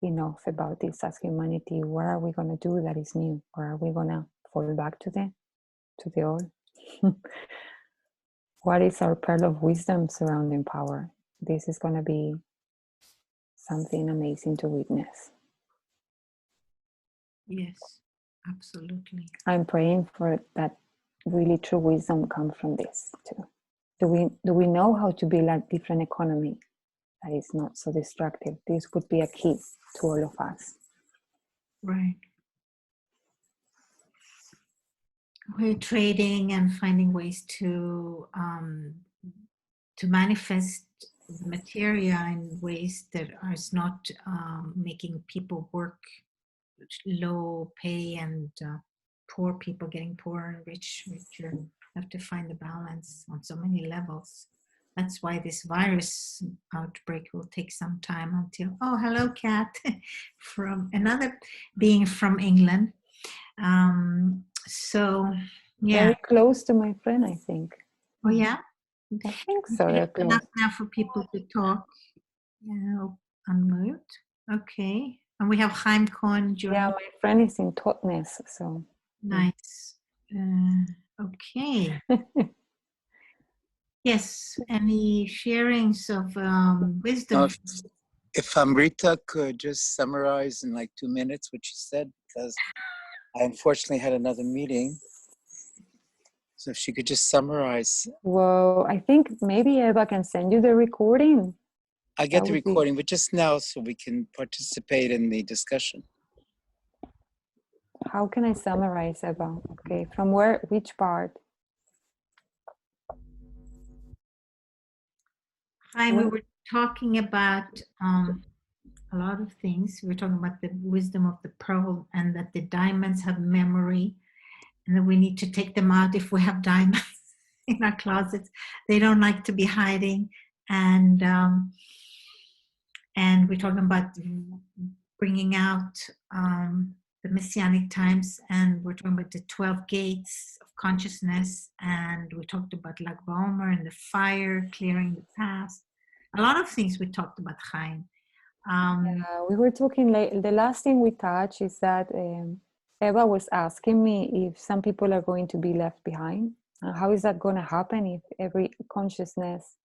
enough about this as humanity. What are we going to do that is new? Or are we going to fall back to the old? What is our pearl of wisdom surrounding power? This is going to be something amazing to witness. Yes, absolutely. I'm praying for that really true wisdom come from this too. Do we know how to build a different economy that is not so destructive? This would be a key to all of us. Right. We're trading and finding ways to manifest the materia in ways that are not making people work low pay and poor people getting poorer and richer. Have to find the balance on so many levels. That's why this virus outbreak will take some time until, oh, hello, Kat, from another being from England. So, yeah. Very close to my friend, I think. Oh, yeah? I think so. They're close. Enough now for people to talk. Unmute. Okay. And we have Chaim Cohen joining. Yeah, my friend is in Totnes, so. Nice. Okay. Yes. Any sharings of wisdom? If Amrita could just summarize in like 2 minutes what she said, because I unfortunately had another meeting. So if she could just summarize. Well, I think maybe Eva can send you the recording. I get That the would be- recording, but just now so we can participate in the discussion. How can I summarize, Eva? Okay, from where, which part? Hi, we were talking about a lot of things. We were talking about the wisdom of the pearl and that the diamonds have memory and that we need to take them out if we have diamonds in our closets. They don't like to be hiding. And we're talking about bringing out the Messianic times, and we're talking about the 12 gates of consciousness, and we talked about Lag BaOmer and the fire clearing the past. A lot of things we talked about, Chaim. We were talking, the last thing we touched is that Eva was asking me if some people are going to be left behind. How is that going to happen if every consciousness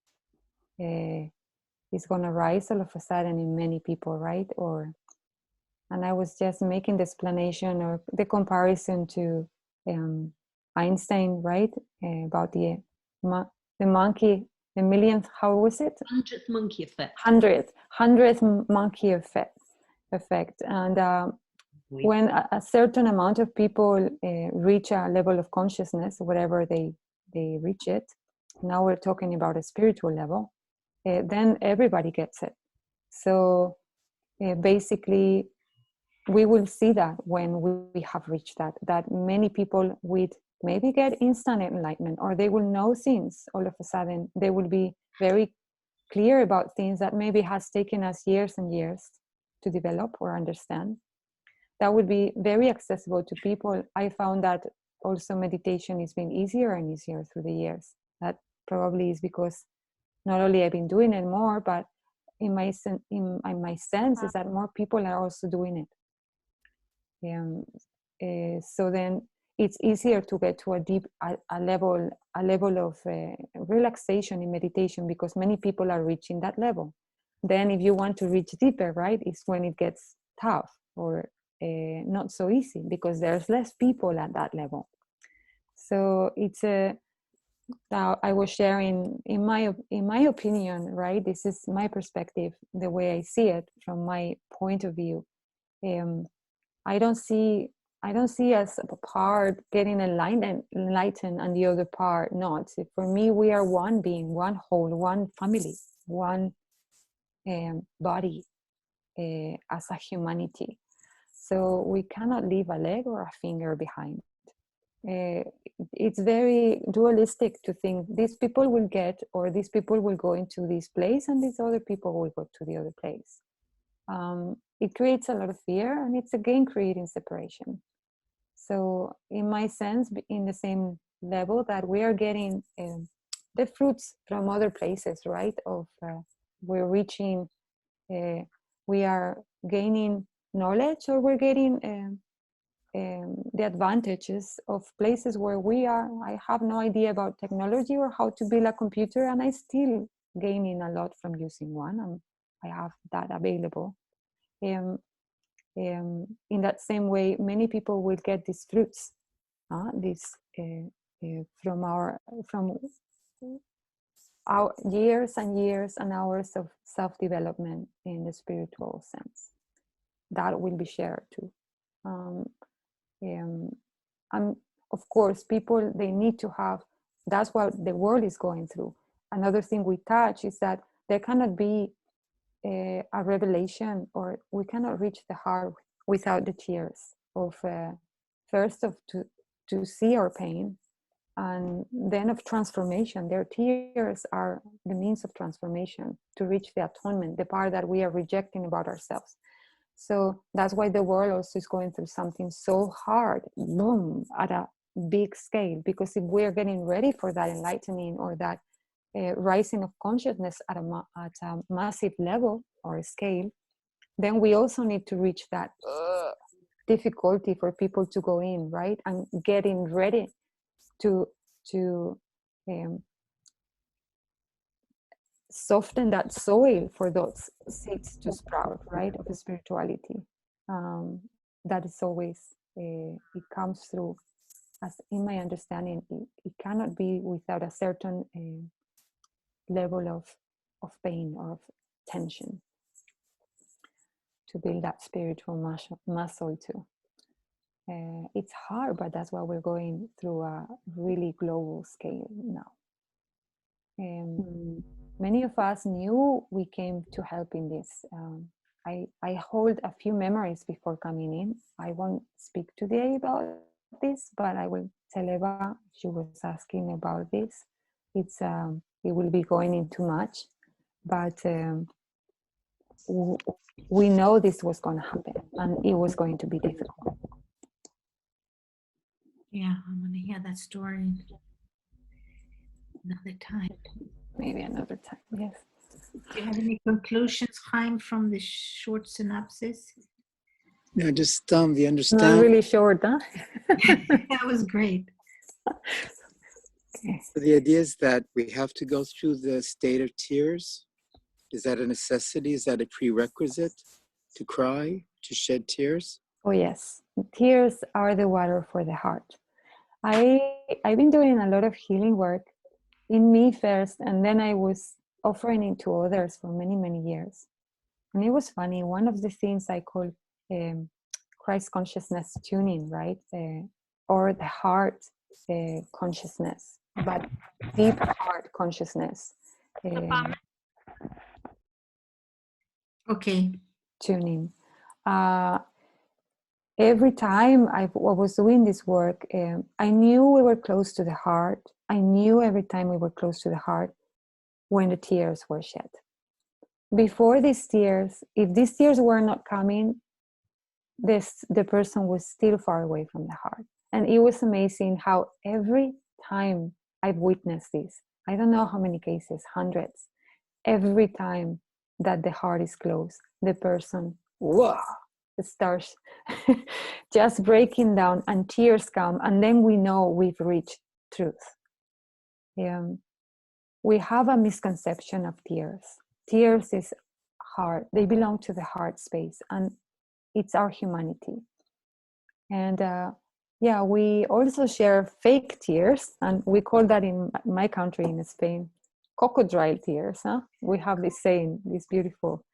is going to rise all of a sudden in many people, right? And I was just making the explanation or the comparison to Einstein, right? About the monkey, the millionth, how was it? 100th monkey effect. 100th monkey effect. And when a certain amount of people reach a level of consciousness, whatever they reach it, now we're talking about a spiritual level, then everybody gets it. So basically, we will see that when we have reached that many people would maybe get instant enlightenment, or they will know things all of a sudden. They will be very clear about things that maybe has taken us years and years to develop or understand. That would be very accessible to people. I found that also meditation has been easier and easier through the years. That probably is because not only I've been doing it more, but in my sense is that more people are also doing it. So then it's easier to get to a level of relaxation in meditation, because many people are reaching that level. Then if you want to reach deeper, right, it's when it gets tough or not so easy, because there's less people at that level. So it's now I was sharing in my opinion, right, this is my perspective, the way I see it from my point of view. I don't see as a part getting enlightened and the other part not. For me, we are one being, one whole, one family, one body as a humanity. So we cannot leave a leg or a finger behind. It's very dualistic to think these people will get, or these people will go into this place and these other people will go to the other place. It creates a lot of fear, and it's again creating separation. So in my sense, in the same level that we are getting the fruits from other places, right? We're reaching, we are gaining knowledge, or we're getting the advantages of places where we are. I have no idea about technology or how to build a computer, and I still gaining a lot from using one, and I have that available. In that same way, many people will get these fruits, from our years and years and hours of self-development in the spiritual sense. That will be shared too. And of course, people, they need to have, that's what the world is going through. Another thing we touch is that there cannot be a revelation, or we cannot reach the heart without the tears of first of to see our pain, and then of transformation. Their tears are the means of transformation to reach the atonement, the part that we are rejecting about ourselves. So that's why the world also is going through something so hard, boom, at a big scale, because if we're getting ready for that enlightening or that rising of consciousness at a massive level or scale, then we also need to reach that difficulty for people to go in, right? And getting ready to soften that soil for those seeds to sprout, right, of spirituality. That is always it comes through, as in my understanding, it cannot be without a certain level of pain or of tension to build that spiritual muscle too. It's hard, but that's why we're going through a really global scale now. Many of us knew we came to help in this. I hold a few memories before coming in. I won't speak today about this, but I will tell Eva. She was asking about this. It will be going into much, but we know this was going to happen, and it was going to be difficult. Yeah, I'm going to hear that story another time. Maybe another time. Yes. Do you have any conclusions, Chaim, from this short synopsis? No, just the Not understand. really short, huh? That was great. Okay. The idea is that we have to go through the state of tears. Is that a necessity? Is that a prerequisite to cry, to shed tears? Oh yes, tears are the water for the heart. I've been doing a lot of healing work in me first, and then I was offering it to others for many years. And it was funny. One of the things I call Christ consciousness tuning, right, or the heart consciousness, but deep heart consciousness Okay. tuning. Every time I was doing this work, I knew we were close to the heart. I knew every time we were close to the heart when the tears were shed. Before these tears, if these tears were not coming, the person was still far away from the heart. And it was amazing how every time I've witnessed this, I don't know how many cases, hundreds, every time that the heart is closed, the person, whoa, starts just breaking down and tears come, and then we know we've reached truth. We have a misconception of tears. Tears is heart. They belong to the heart space, and it's our humanity. And yeah, we also share fake tears, and we call that in my country, in Spain, crocodile tears. Huh? We have this saying, this beautiful.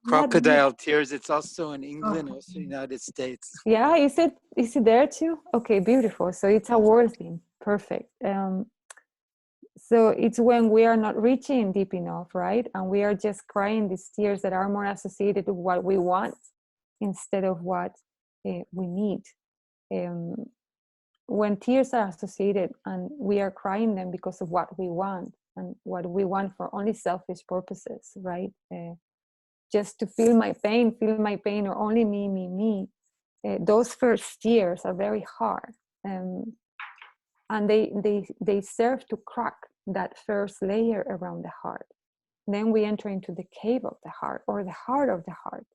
Crocodile tears. It's also in England, also United States. Yeah, is it there too? Okay, beautiful. So it's a world thing. Perfect. So it's when we are not reaching deep enough, right? And we are just crying these tears that are more associated with what we want instead of what we need. When tears are associated and we are crying them because of what we want, and what we want for only selfish purposes, right? Just to feel my pain, or only me. Those first tears are very hard. And they serve to crack that first layer around the heart. Then we enter into the cave of the heart, or the heart of the heart.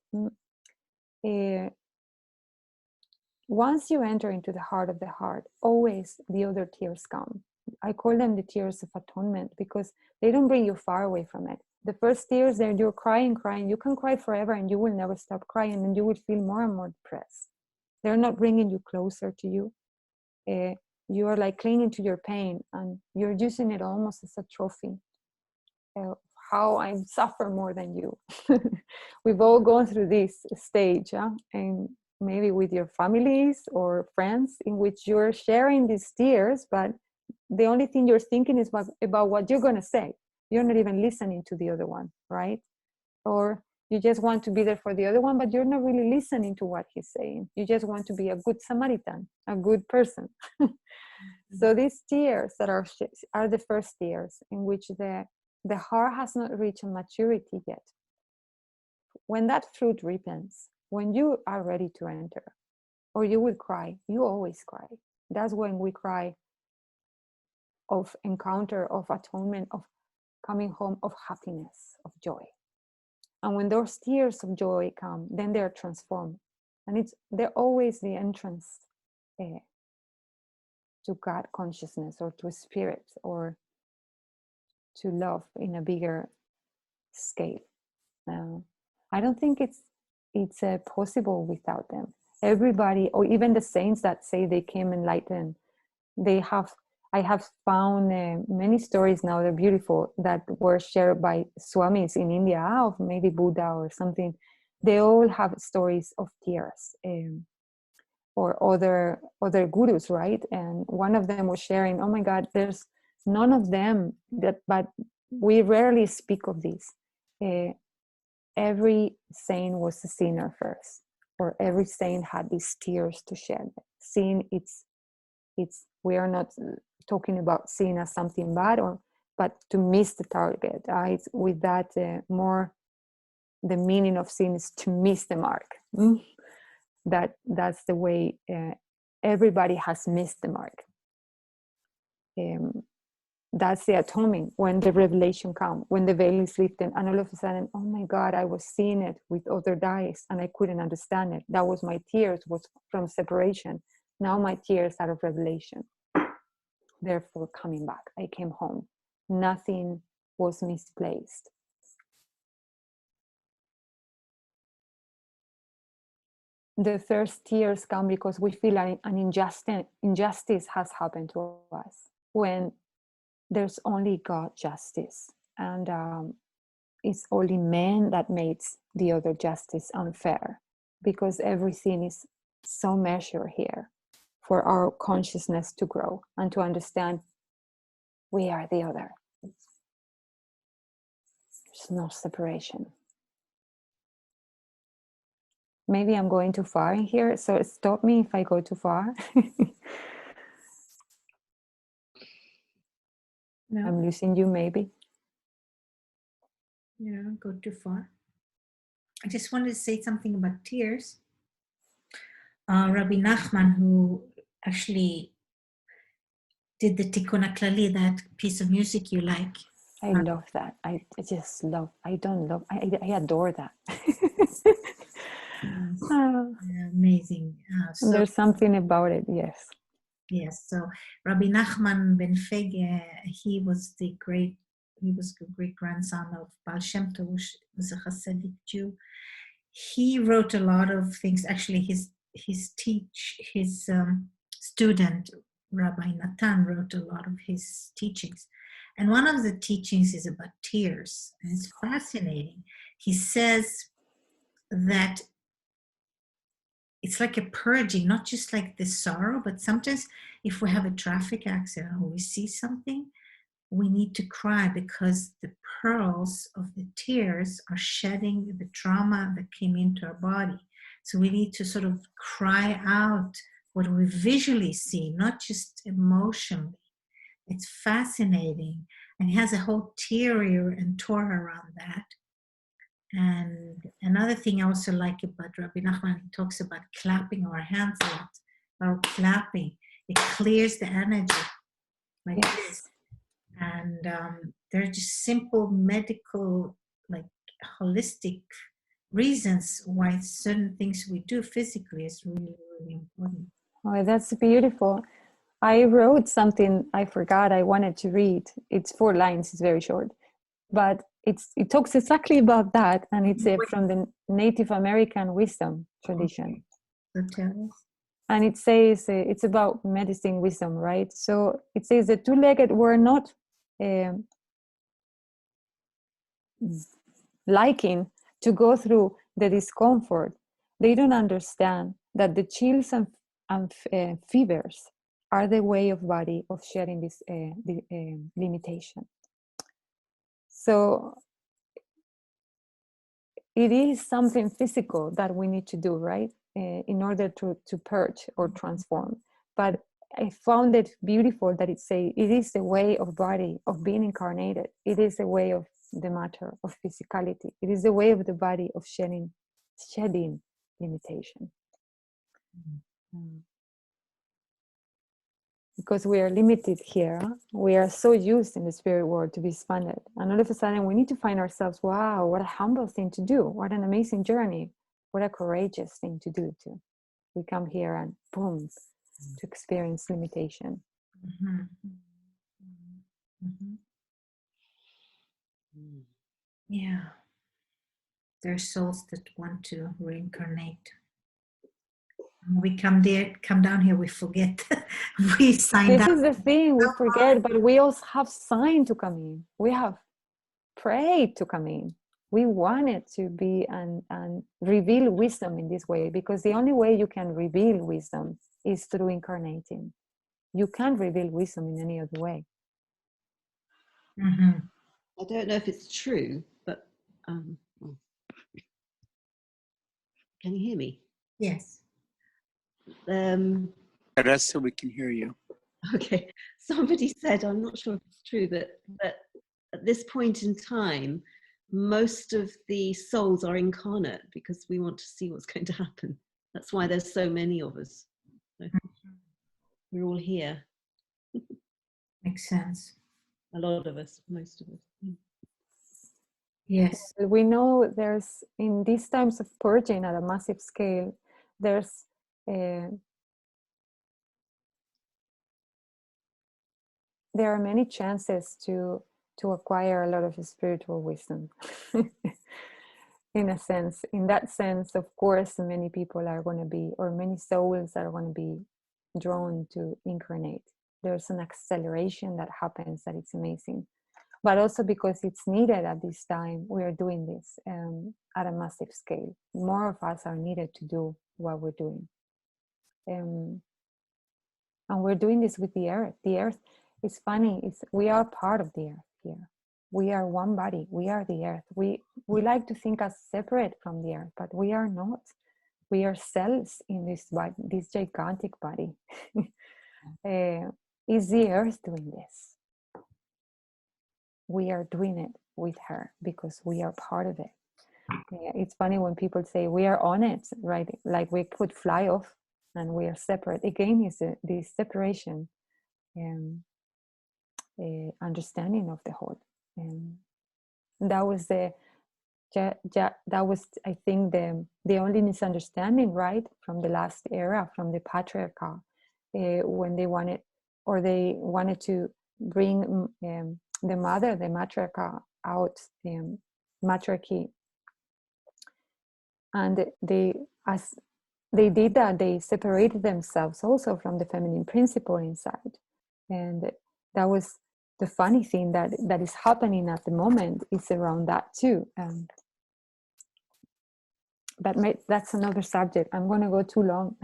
Once you enter into the heart of the heart, always the other tears come. I call them the tears of atonement, because they don't bring you far away from it. The first tears, that you're crying. You can cry forever and you will never stop crying, and you will feel more and more depressed. They're not bringing you closer to you. You are like clinging to your pain, and you're using it almost as a trophy. How I suffer more than you. We've all gone through this stage, and maybe with your families or friends, in which you're sharing these tears, but the only thing you're thinking is about what you're going to say. You're not even listening to the other one, right? Or you just want to be there for the other one, but you're not really listening to what he's saying. You just want to be a good Samaritan, a good person. So these tears that are the first tears in which the heart has not reached a maturity yet. When that fruit ripens, when you are ready to enter, or you will cry, you always cry. That's when we cry of encounter, of atonement, of coming home, of happiness, of joy. And when those tears of joy come, then they're transformed. And they're always the entrance to God consciousness, or to spirit, or to love in a bigger scale. I don't think it's it's possible without them. Everybody, or even the saints that say they came enlightened, I have found many stories now, they're beautiful, that were shared by swamis in India, of maybe Buddha or something. They all have stories of tears, or other gurus, right? And one of them was sharing, oh my God, there's none of them but we rarely speak of this. Every saint was a sinner first, or every saint had these tears to shed. Sin, it's we are not talking about sin as something bad, but to miss the target. It's with that more, the meaning of sin is to miss the mark. That's the way everybody has missed the mark. That's the atonement, when the revelation comes, when the veil is lifted, and all of a sudden, oh my God, I was seeing it with other eyes and I couldn't understand it. That was my tears, was from separation. Now my tears are of revelation. Therefore, coming back, I came home. Nothing was misplaced. The first tears come because we feel an injustice has happened to us, when there's only God justice, and it's only man that makes the other justice unfair, because everything is so measured here for our consciousness to grow and to understand we are the other. There's no separation. Maybe I'm going too far in here, so stop me if I go too far. No, I'm losing you, maybe. yeah, go too far. I just wanted to say something about tears. Rabbi Nachman, who actually did the Tikkun HaKlali, that piece of music you like. I love that. I just love, I adore that. Amazing. There's something about it, yes. Yes, so Rabbi Nachman ben Fege, he was a great grandson of Baal Shem Tov, who was a Hasidic Jew. He wrote a lot of things. Actually, his student, Rabbi Natan, wrote a lot of his teachings. And one of the teachings is about tears. And it's fascinating. He says that it's like a purging, not just like the sorrow, but sometimes if we have a traffic accident or we see something, we need to cry, because the pearls of the tears are shedding the trauma that came into our body. So we need to sort of cry out what we visually see, not just emotionally. It's fascinating. And he has a whole theory and Torah around that. And another thing I also like about Rabbi Nachman, he talks about clapping our hands a lot, or clapping. It clears the energy like this. And there are just simple medical, like holistic reasons why certain things we do physically is really, really important. Oh, that's beautiful. I wrote something I forgot I wanted to read. It's 4 lines, it's very short. But it talks exactly about that, and it's from the Native American wisdom tradition. So tell us. And it says it's about medicine wisdom, right? So it says the 2-legged were not liking to go through the discomfort. They don't understand that the chills and fevers are the way of body of sharing this limitation. So it is something physical that we need to do, right? In order to purge or transform. But I found it beautiful that it is a way of body, of being incarnated. It is a way of the matter of physicality. It is a way of the body of shedding limitation. Because we are limited here. We are so used in the spirit world to be expanded. And all of a sudden we need to find ourselves, wow, what a humble thing to do. What an amazing journey. What a courageous thing to do too. We come here and boom, to experience limitation. Mm-hmm. Mm-hmm. Yeah. There are souls that want to reincarnate. When we come down here, we forget. We signed This up. is the thing, we forget, but we also have signed to come in. We have prayed to come in. We wanted to be and reveal wisdom in this way, because the only way you can reveal wisdom is through incarnating. You can't reveal wisdom in any other way. Mm-hmm. I don't know if it's true, but well, can you hear me? Yes. Teresa, we can hear you. Okay. Somebody said, I'm not sure if it's true, that at this point in time, most of the souls are incarnate because we want to see what's going to happen. That's why there's so many of us. So we're all here. Makes sense. A lot of us, most of us. Yes. We know there's, in these times of purging at a massive scale, there's there are many chances to acquire a lot of spiritual wisdom. In a sense, in that sense, of course, many people are going to be, or many souls are going to be drawn to incarnate. There's an acceleration that happens that it's amazing, but also because it's needed at this time, we are doing this at a massive scale. More of us are needed to do what we're doing. And we're doing this with the earth. The earth, it's funny, we are part of the earth here. We are one body, we are the earth. We like to think as separate from the earth, but we are not. We are cells in this gigantic body. Is the earth doing this? We are doing it with her because we are part of it. It's funny when people say we are on it, right? Like we could fly off and we are separate. Again, is this separation and understanding of the whole. And that was that was, I think, the only misunderstanding, right, from the last era, from the patriarchal, when they wanted to bring the matriarch out, matriarchy, and as they did that, they separated themselves also from the feminine principle inside, and that was the funny thing that is happening at the moment. Is around that too. That's another subject. I'm going to go too long.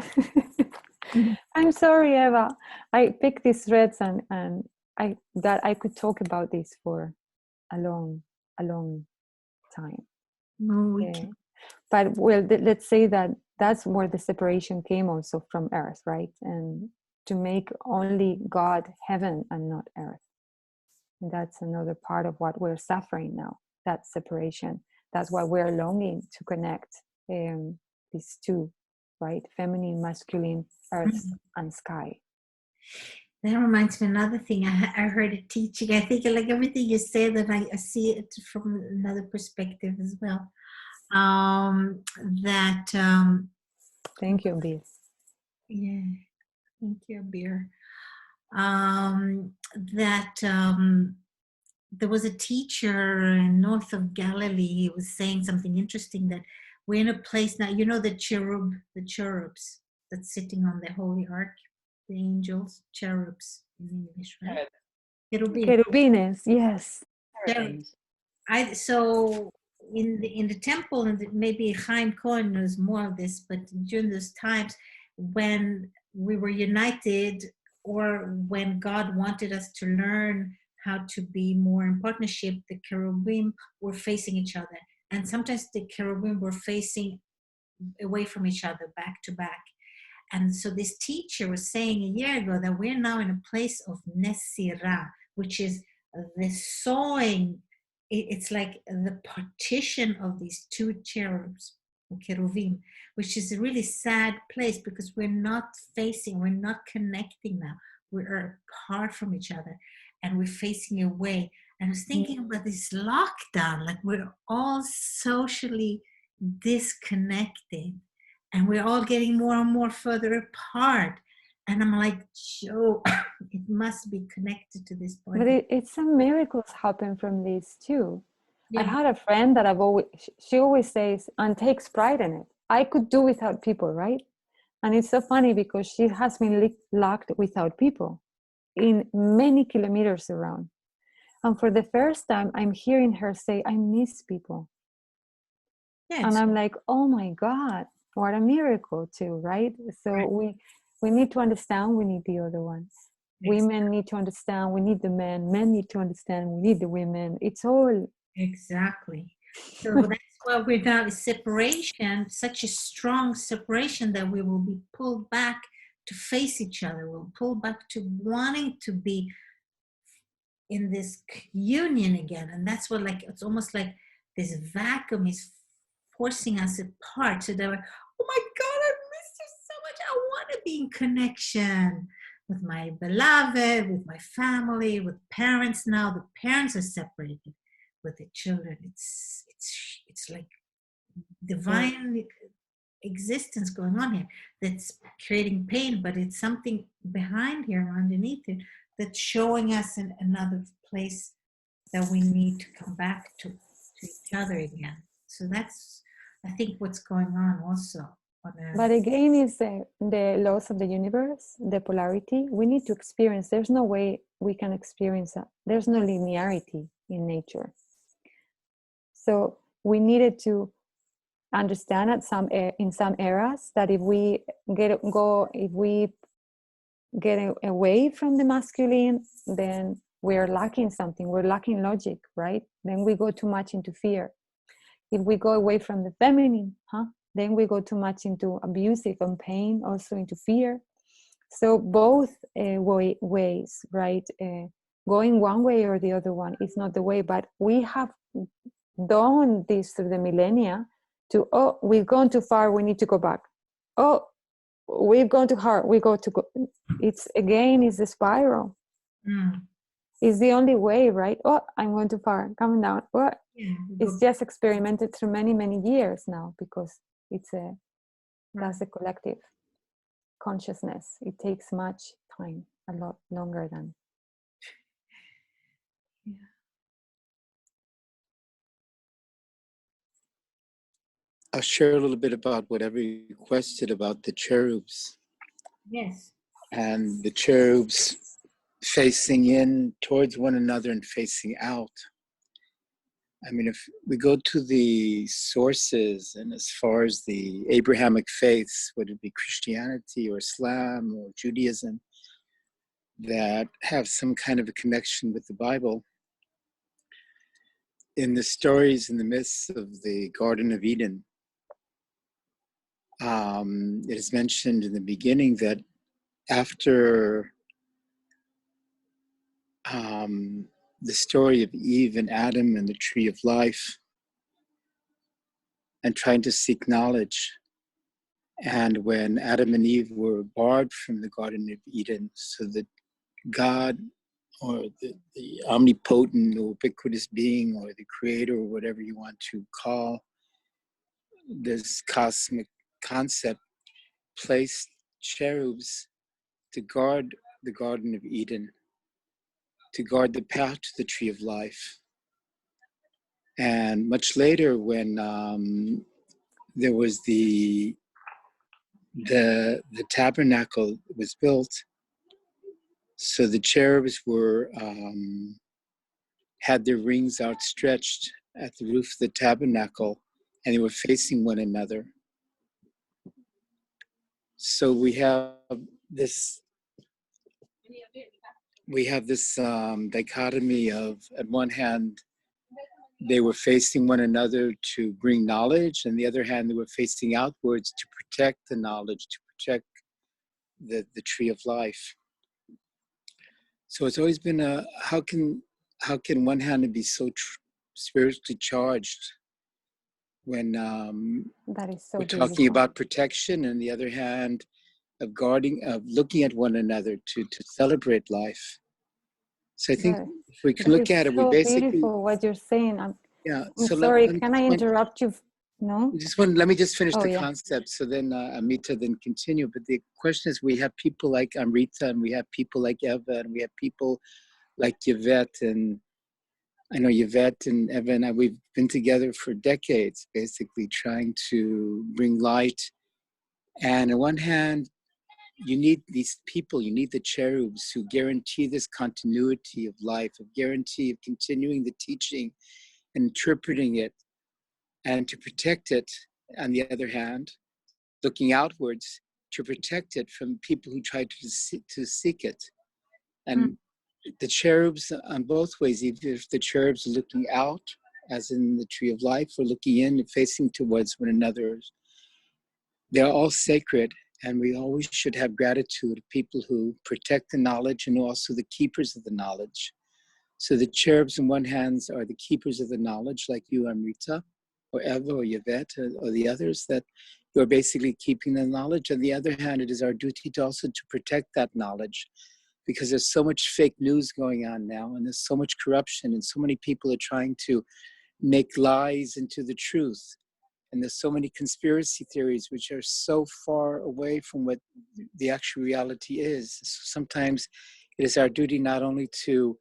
I'm sorry, Eva. I picked these threads and I could talk about this for a long time. No, we can. But well, let's say that's where the separation came also from earth, right? And to make only God heaven and not earth. And that's another part of what we're suffering now, that separation. That's why we're longing to connect these two, right? Feminine, masculine, earth and sky. That reminds me another thing. I heard a teaching. I think like everything you say, that I see it from another perspective as well. Thank you, Bill. Yeah, thank you, Beer. There was a teacher in north of Galilee. He was saying something interesting, that we're in a place now, you know, the cherubs that's sitting on the Holy Ark, the angels, cherubs in English, right? Cherubines, yes. Cherubs. So in the temple, and maybe Chaim Cohen knows more of this, but during those times when we were united, or when God wanted us to learn how to be more in partnership, the cherubim were facing each other. And sometimes the cherubim were facing away from each other, back to back. And so this teacher was saying a year ago that we're now in a place of nesirah, which is the sawing. It's like the partition of these two cherubs, cherubim, which is a really sad place, because we're not connecting now. We are apart from each other and we're facing away. And I was thinking about this lockdown, like we're all socially disconnected and we're all getting more and more further apart. And I'm like, Joe, it must be connected to this point. But it's some miracles happen from this too. I Yeah. had a friend that she always says and takes pride in it. I could do without people, right? And it's so funny because she has been locked without people in many kilometers around. And for the first time, I'm hearing her say, I miss people. Yeah, And I'm like, oh my God, what a miracle too, right? So Right. we need to understand we need the other ones. Women need to understand we need the men. Men need to understand we need the women. It's all Exactly. So that's why we're now separation, such a strong separation that we will be pulled back to face each other. We'll pull back to wanting to be in this union again. And that's what, like, it's almost like this vacuum is forcing us apart. So they're like, oh my God, I miss you so much. I want to be in connection with my beloved, with my family, with parents now. The parents are separated with the children. It's like divine existence going on here that's creating pain, but it's something behind here, underneath it, that's showing us another place that we need to come back to each other again. So that's, I think, what's going on also. But again, it's the laws of the universe, the polarity. We need to experience. There's no way we can experience that. There's no linearity in nature. So we needed to understand in some eras that if we get away from the masculine, then we're lacking something. We're lacking logic, right? Then we go too much into fear. If we go away from the feminine, then we go too much into abusive and pain, also into fear. So both ways, right? Going one way or the other one is not the way, but we have done this through the millennia to, oh, we've gone too far, we need to go back. Oh, we've gone too hard, it's the spiral. It's the only way, right? Oh, I'm going too far, coming down. Oh, it's just experimented through many, many years now because that's a collective consciousness. It takes much time, a lot longer than. I'll share a little bit about whatever you requested about the cherubs. Yes. And the cherubs facing in towards one another and facing out. I mean, if we go to the sources and as far as the Abrahamic faiths, whether it be Christianity or Islam or Judaism, that have some kind of a connection with the Bible, in the stories and the myths of the Garden of Eden, it is mentioned in the beginning that after the story of Eve and Adam and the tree of life and trying to seek knowledge, and when Adam and Eve were barred from the Garden of Eden, so that God or the omnipotent or ubiquitous being or the creator or whatever you want to call this cosmic concept placed cherubs to guard the Garden of Eden, to guard the path to the tree of life. And much later, when there was the tabernacle was built, so the cherubs were had their wings outstretched at the roof of the tabernacle, and they were facing one another. So we have this dichotomy of, at one hand, they were facing one another to bring knowledge, and the other hand, they were facing outwards to protect the knowledge, to protect the tree of life. So it's always been how can one hand be so spiritually charged when That is so we're beautiful. talking about protection, and the other hand of guarding, of looking at one another to celebrate life. So I think if we can look at it, we basically beautiful what you're saying. I'm so sorry, can I interrupt you? No? Let me just finish the yeah. concept, so then Amrita then continue. But the question is, we have people like Amrita, and we have people like Eva, and we have people like Yvette, and I know Yvette and Eva and I, we've been together for decades, basically trying to bring light. And on one hand, you need these people, you need the cherubs who guarantee this continuity of life, a guarantee of continuing the teaching and interpreting it, and to protect it, on the other hand, looking outwards to protect it from people who try to seek it. And the cherubs on both ways, even if the cherubs are looking out, as in the tree of life, or looking in and facing towards one another, they're all sacred. And we always should have gratitude of people who protect the knowledge and also the keepers of the knowledge. So the cherubs on one hand are the keepers of the knowledge, like you, Amrita, or Eva, or Yvette, or the others, that you're basically keeping the knowledge. On the other hand, it is our duty to also to protect that knowledge, because there's so much fake news going on now, and there's so much corruption, and so many people are trying to make lies into the truth. And there's so many conspiracy theories which are so far away from what the actual reality is. So sometimes it is our duty not only to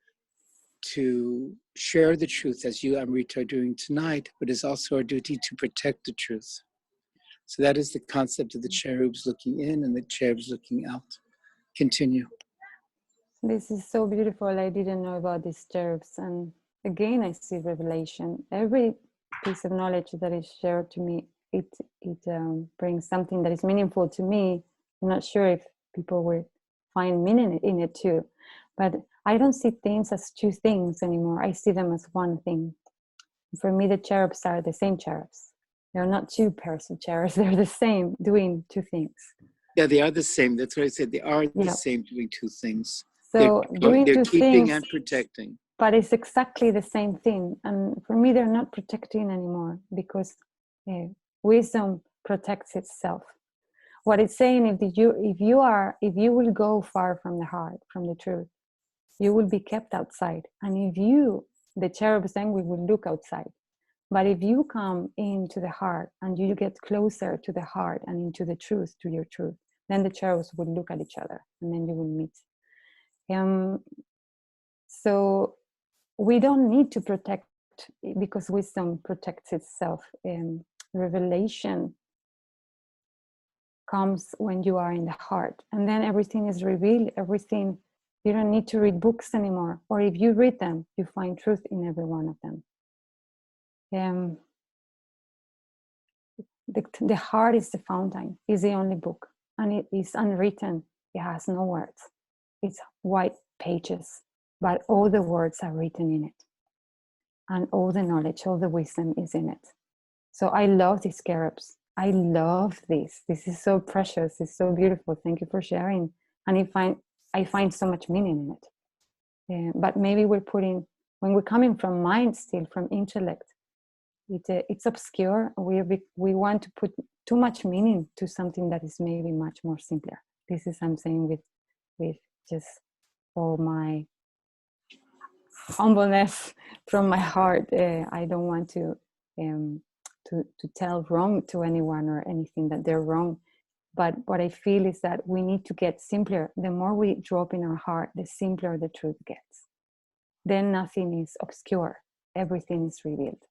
share the truth, as you, Amrita, are doing tonight, but it's also our duty to protect the truth. So that is the concept of the cherubs looking in and the cherubs looking out. Continue. This is so beautiful. I didn't know about these cherubs. And again, I see revelation. Every piece of knowledge that is shared to me, it brings something that is meaningful to me. I'm not sure if people will find meaning in it too. But I don't see things as two things anymore. I see them as one thing. For me, the cherubs are the same cherubs. They're not two pairs of cherubs. They're the same, doing two things. Yeah, they are the same. That's what I said. They are the Yeah. same, doing two things. So doing they're two keeping things, and protecting. but it's exactly the same thing. And for me, they're not protecting anymore, because wisdom protects itself. What it's saying, if you will go far from the heart, from the truth, you will be kept outside. And if you, the cherubs, then we will look outside. But if you come into the heart and you get closer to the heart and into the truth, to your truth, then the cherubs will look at each other, and then you will meet. So we don't need to protect, because wisdom protects itself. Revelation comes when you are in the heart, and then everything is revealed. Everything, you don't need to read books anymore, or if you read them, you find truth in every one of them. The heart is the fountain, is the only book, and it is unwritten. It has no words. It's white pages, but all the words are written in it, and all the knowledge, all the wisdom is in it. So I love these cherubs. I love this. This is so precious. It's so beautiful. Thank you for sharing. And I find so much meaning in it. But maybe when we're coming from mind, still from intellect, it's obscure. We want to put too much meaning to something that is maybe much more simpler. This is I'm saying with just all my humbleness from my heart. I don't want to tell wrong to anyone or anything that they're wrong. But what I feel is that we need to get simpler. The more we drop in our heart, the simpler the truth gets. Then nothing is obscure. Everything is revealed.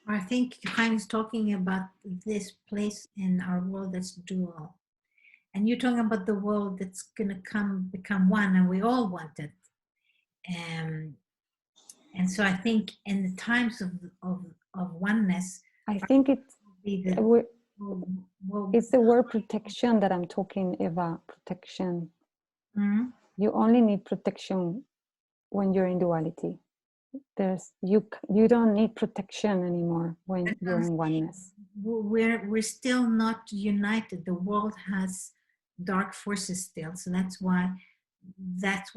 I think Chaim is talking about this place in our world that's dual. And you're talking about the world that's going to become one, and we all want it. And so I think in the times of oneness, I think it's the word protection that I'm talking, Eva. Protection. Mm-hmm. You only need protection when you're in duality. You don't need protection anymore when you're in oneness. We're still not united. The world has dark forces still, so that's why that's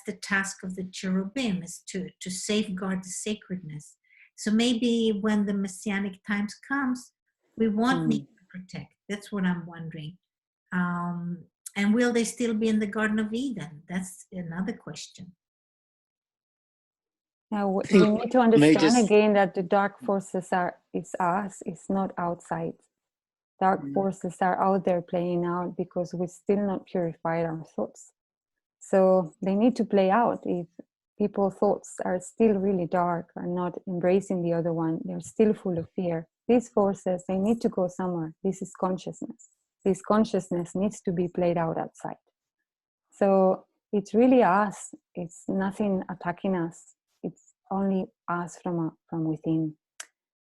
the task of the cherubim, is to safeguard the sacredness. So maybe when the messianic times comes, we won't need to protect. That's what I'm wondering. And will they still be in the Garden of Eden? That's another question. Now we need to understand again that the dark forces is us, it's not outside. Dark forces are out there playing out because we still not purified our thoughts. So they need to play out. people's thoughts are still really dark, are not embracing the other one, they're still full of fear. These forces, they need to go somewhere. This is consciousness. This consciousness needs to be played out outside. So it's really us. It's nothing attacking us. It's only us from within.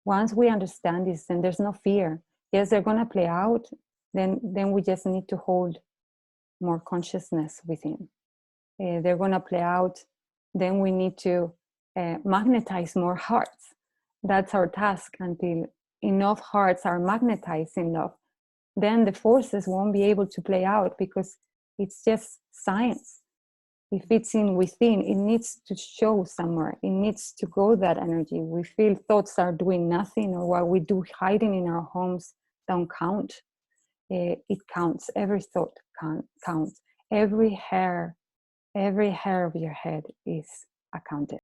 Once we understand this, then there's no fear. Yes, they're going to play out. Then we just need to hold more consciousness within. They're going to play out. Then we need to magnetize more hearts. That's our task. Until enough hearts are magnetized enough, then the forces won't be able to play out, because it's just science. If it's in within, it needs to show somewhere. It needs to go, that energy. We feel thoughts are doing nothing, or what we do hiding in our homes don't count. It counts. Every thought counts. Every hair of your head is accounted.